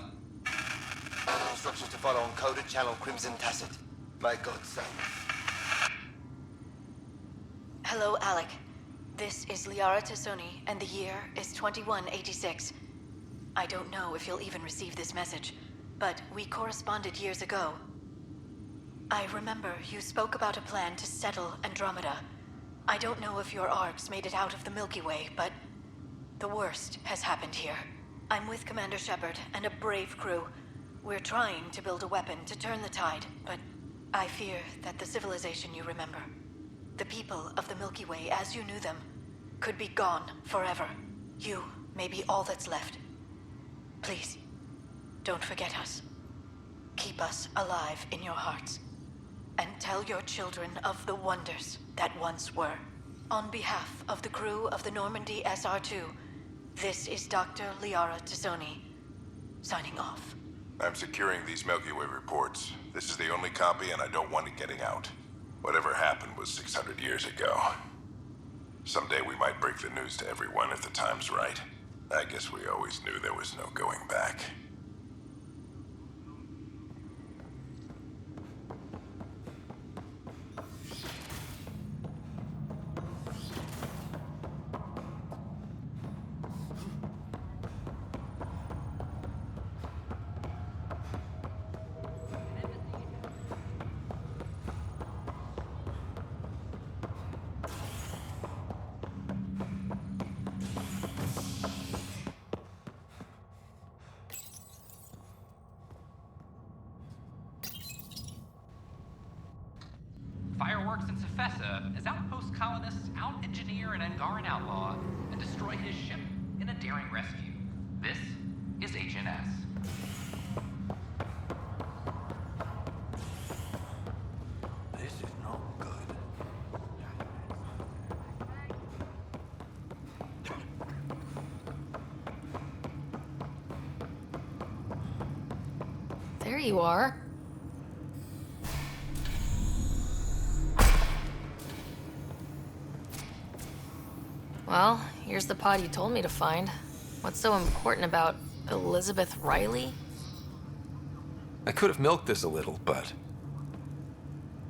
Instructions to follow on coded channel Crimson Tacit. May God save us. Hello, Alec. This is Liara Tassoni, and the year is 2186. I don't know if you'll even receive this message, but we corresponded years ago. I remember you spoke about a plan to settle Andromeda. I don't know if your arcs made it out of the Milky Way, but the worst has happened here. I'm with Commander Shepard and a brave crew. We're trying to build a weapon to turn the tide, but I fear that the civilization you remember, the people of the Milky Way as you knew them, could be gone forever. You may be all that's left. Please, don't forget us. Keep us alive in your hearts. And tell your children of the wonders that once were. On behalf of the crew of the Normandy SR-2, this is Dr. Liara Tassoni, signing off. I'm securing these Milky Way reports. This is the only copy, and I don't want it getting out. Whatever happened was 600 years ago. Someday we might break the news to everyone if the time's right. I guess we always knew there was no going back. Fireworks in Cephessa as outpost colonists out-engineer an Angaran outlaw and destroy his ship in a daring rescue. This is HNS. This is not good. There you are. Well, here's the pod you told me to find. What's so important about Elizabeth Riley? I could have milked this a little, but...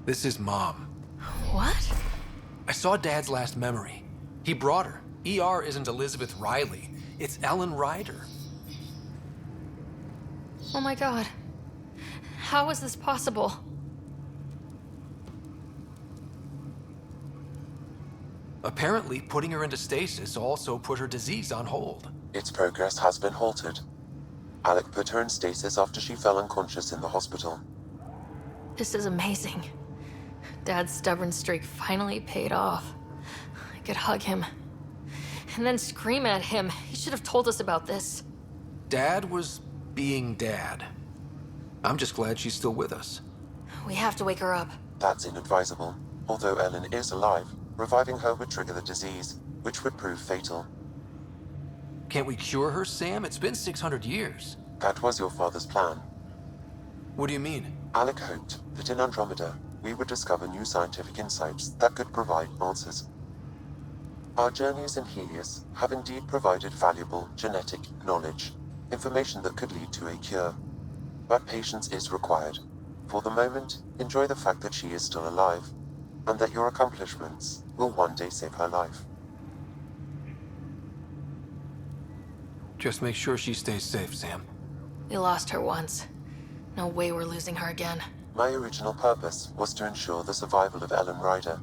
this is Mom. What? I saw Dad's last memory. He brought her. ER isn't Elizabeth Riley. It's Ellen Ryder. Oh my god. How is this possible? Apparently, putting her into stasis also put her disease on hold. Its progress has been halted. Alec put her in stasis after she fell unconscious in the hospital. This is amazing. Dad's stubborn streak finally paid off. I could hug him. And then scream at him. He should have told us about this. Dad was being Dad. I'm just glad she's still with us. We have to wake her up. That's inadvisable. Although Ellen is alive, reviving her would trigger the disease, which would prove fatal. Can't we cure her, Sam? It's been 600 years. That was your father's plan. What do you mean? Alec hoped that in Andromeda, we would discover new scientific insights that could provide answers. Our journeys in Helios have indeed provided valuable genetic knowledge, information that could lead to a cure. But patience is required. For the moment, enjoy the fact that she is still alive, and that your accomplishments will one day save her life. Just make sure she stays safe, Sam. We lost her once. No way we're losing her again. My original purpose was to ensure the survival of Ellen Ryder.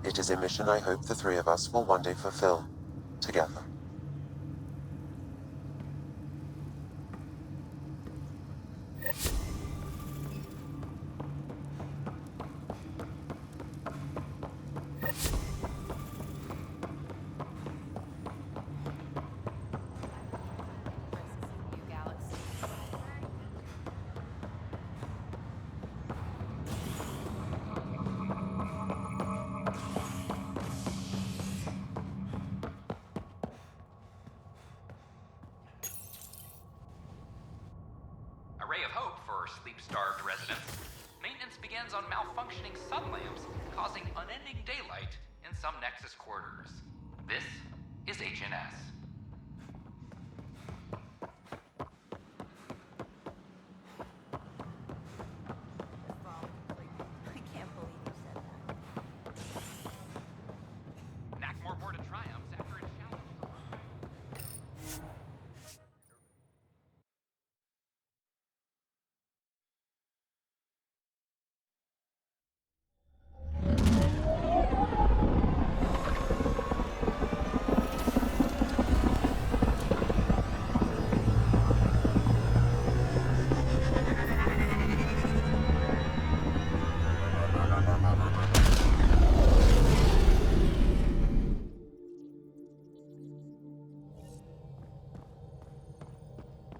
It is a mission I hope the three of us will one day fulfill, together. A ray of hope for sleep-starved residents. Maintenance begins on malfunctioning sun lamps, causing unending daylight in some Nexus quarters. This is HNS.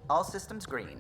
All systems green.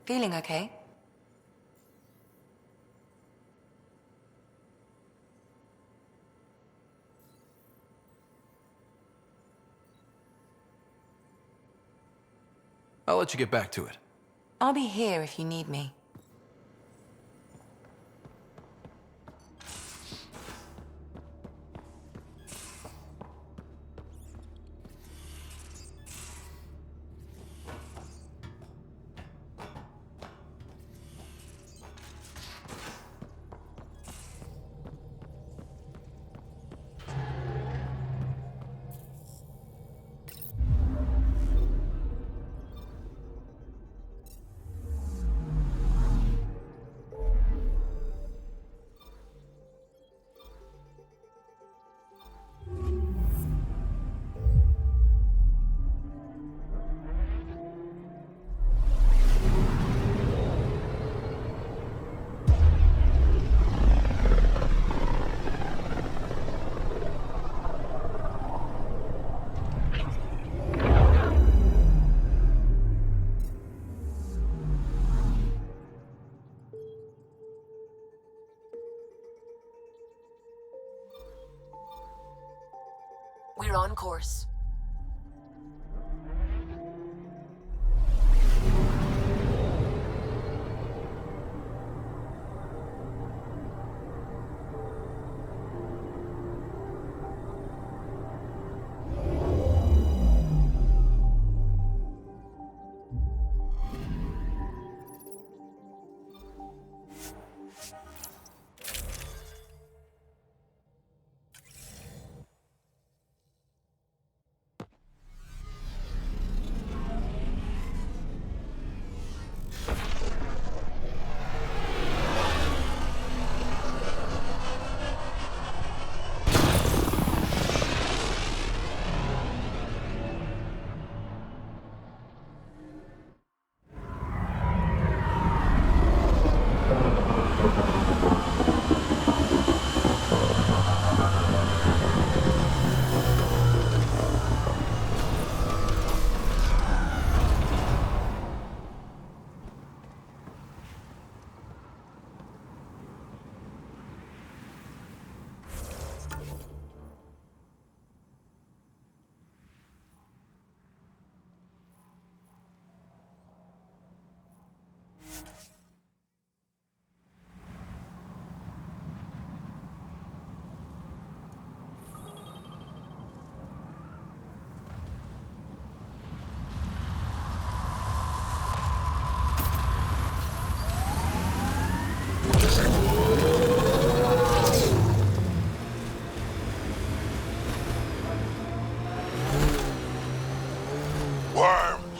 Feeling okay? I'll let you get back to it. I'll be here if you need me. We're on course.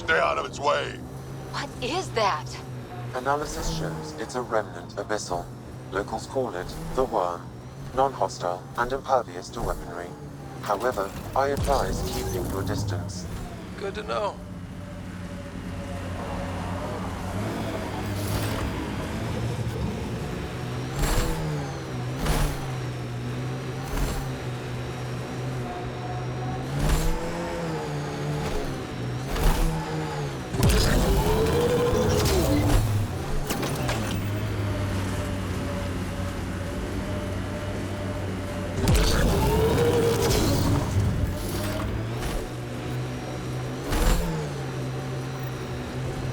Stay out of its way. What is that? Analysis shows it's a remnant abyssal. Locals call it the Worm. Non-hostile and impervious to weaponry. However, I advise keeping your distance. Good to know.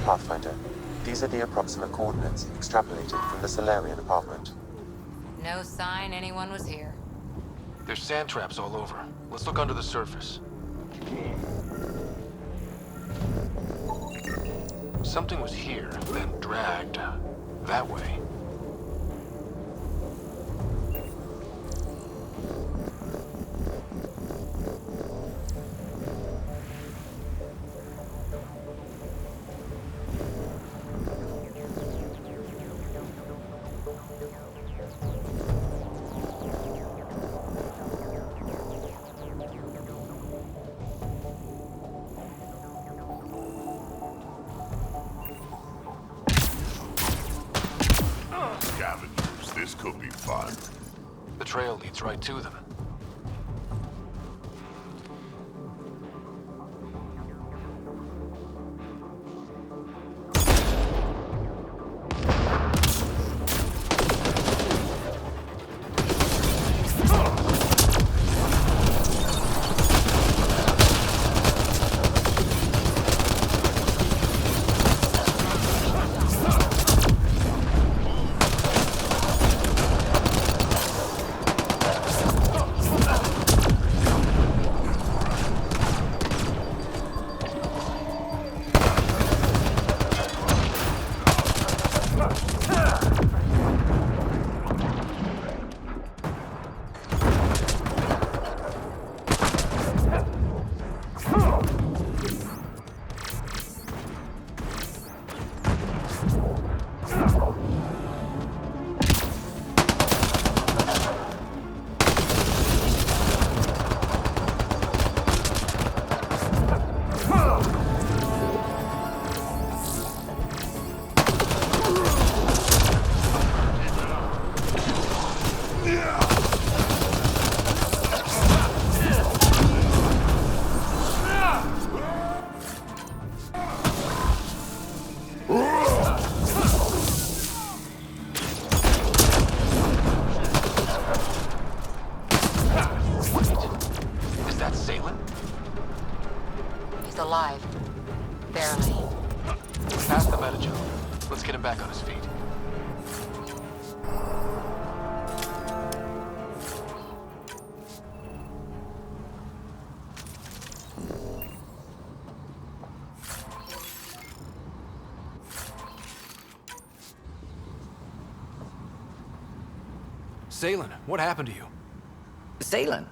Pathfinder, these are the approximate coordinates extrapolated from the Solarian apartment. No sign anyone was here. There's sand traps all over. Let's look under the surface. Something was here, then dragged that way. Scavengers, this could be fun. The trail leads right to them. He's alive. Barely. Past the metajoke. Let's get him back on his feet. Salen, what happened to you? Salen?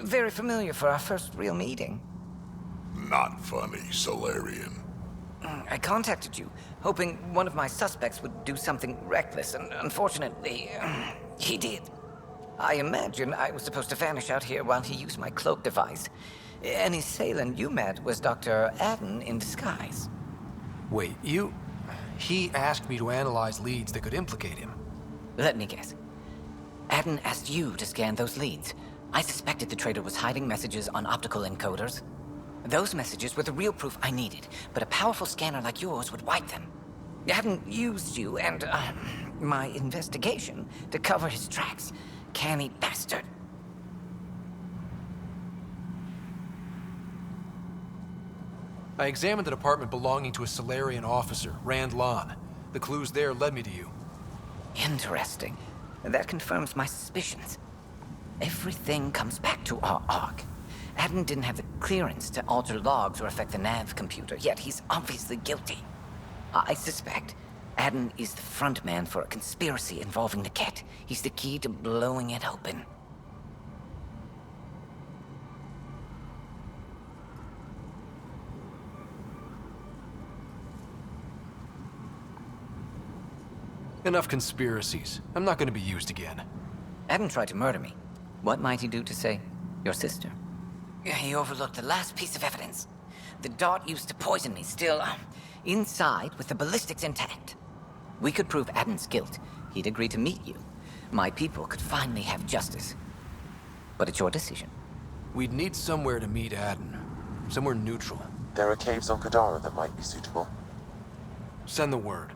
Very familiar for our first real meeting. Not funny, Solarian. I contacted you, hoping one of my suspects would do something reckless, and unfortunately, he did. I imagine I was supposed to vanish out here while he used my cloak device. Any Salen you met was Dr. Adden in disguise. Wait, He asked me to analyze leads that could implicate him. Let me guess. Adden asked you to scan those leads. I suspected the traitor was hiding messages on optical encoders. Those messages were the real proof I needed, but a powerful scanner like yours would wipe them. Adden used you and, my investigation to cover his tracks. Canny bastard. I examined an apartment belonging to a Solarian officer, Rand Lon. The clues there led me to you. Interesting. That confirms my suspicions. Everything comes back to our Ark. Adden didn't have the clearance to alter logs or affect the nav computer, yet he's obviously guilty. I suspect Adden is the front man for a conspiracy involving the Ket. He's the key to blowing it open. Enough conspiracies. I'm not gonna be used again. Adam tried to murder me. What might he do to say, your sister? He overlooked the last piece of evidence. The dart used to poison me still, inside with the ballistics intact. We could prove Adam's guilt. He'd agree to meet you. My people could finally have justice. But it's your decision. We'd need somewhere to meet Aden. Somewhere neutral. There are caves on Kadara that might be suitable. Send the word.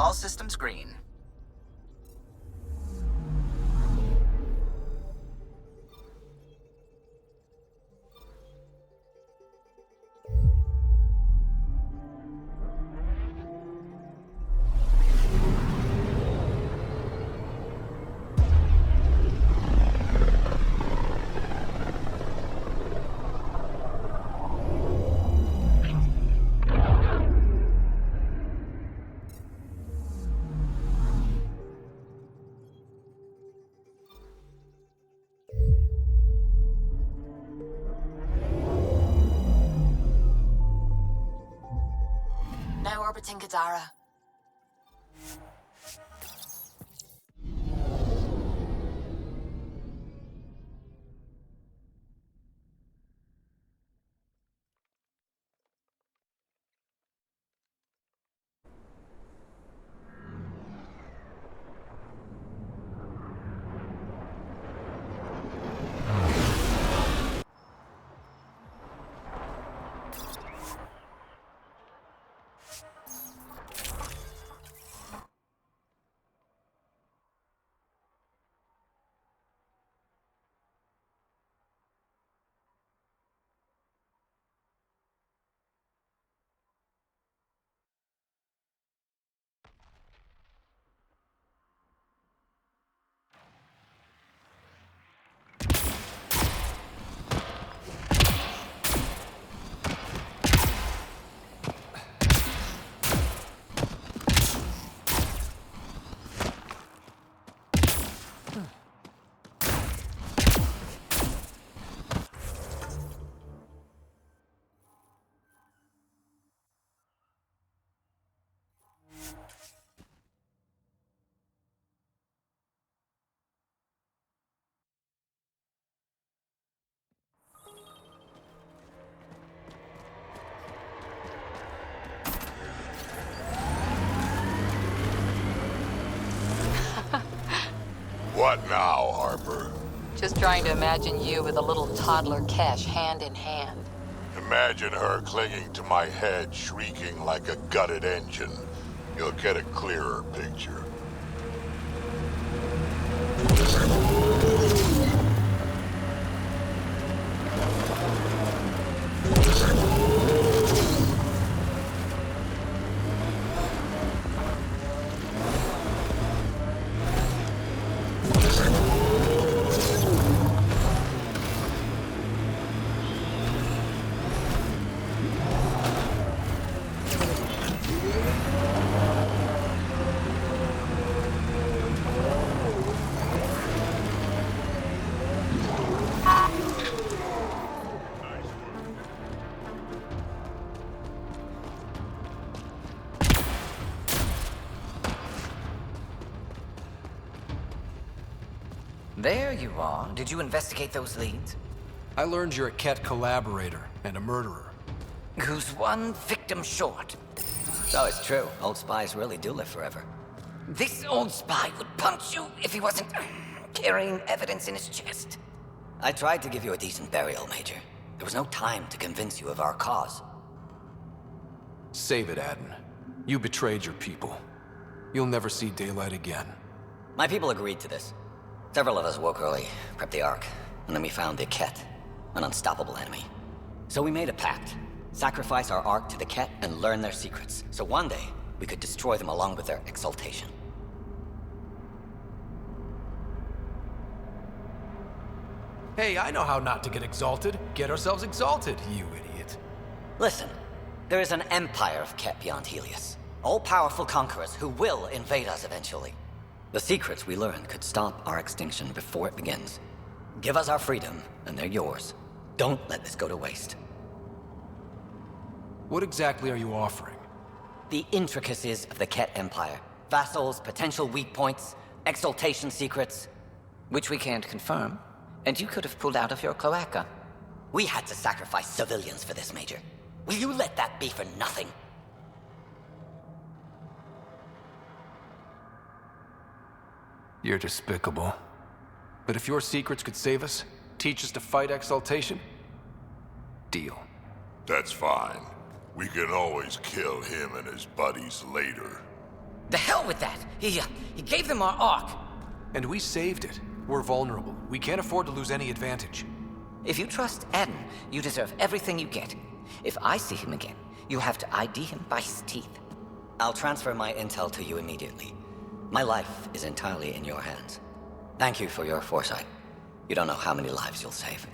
All systems green. Now orbiting Kadara. What now, Harper? Just trying to imagine you with a little toddler Kesh hand in hand. Imagine her clinging to my head, shrieking like a gutted engine. You'll get a clearer picture. There you are. Did you investigate those leads? I learned you're a Ket collaborator and a murderer. Who's one victim short? So it's true. Old spies really do live forever. This old spy would punch you if he wasn't carrying evidence in his chest. I tried to give you a decent burial, Major. There was no time to convince you of our cause. Save it, Aden. You betrayed your people. You'll never see daylight again. My people agreed to this. Several of us woke early, prepped the Ark, and then we found the Ket, an unstoppable enemy. So we made a pact. Sacrifice our Ark to the Ket and learn their secrets, so one day we could destroy them along with their exaltation. Hey, I know how not to get exalted. Get ourselves exalted, you idiot. Listen, there is an empire of Ket beyond Helios. All-powerful conquerors who will invade us eventually. The secrets we learn could stop our extinction before it begins. Give us our freedom, and they're yours. Don't let this go to waste. What exactly are you offering? The intricacies of the Ket Empire. Vassals, potential weak points, exaltation secrets. Which we can't confirm. And you could have pulled out of your cloaca. We had to sacrifice civilians for this, Major. Will you let that be for nothing? You're despicable. But if your secrets could save us, teach us to fight exaltation, deal. That's fine. We can always kill him and his buddies later. The hell with that! He gave them our Ark! And we saved it. We're vulnerable. We can't afford to lose any advantage. If you trust Aden, you deserve everything you get. If I see him again, you have to ID him by his teeth. I'll transfer my intel to you immediately. My life is entirely in your hands. Thank you for your foresight. You don't know how many lives you'll save.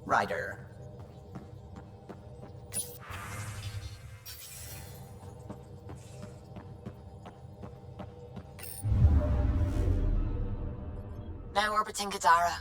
Ryder. Now orbiting Gadara.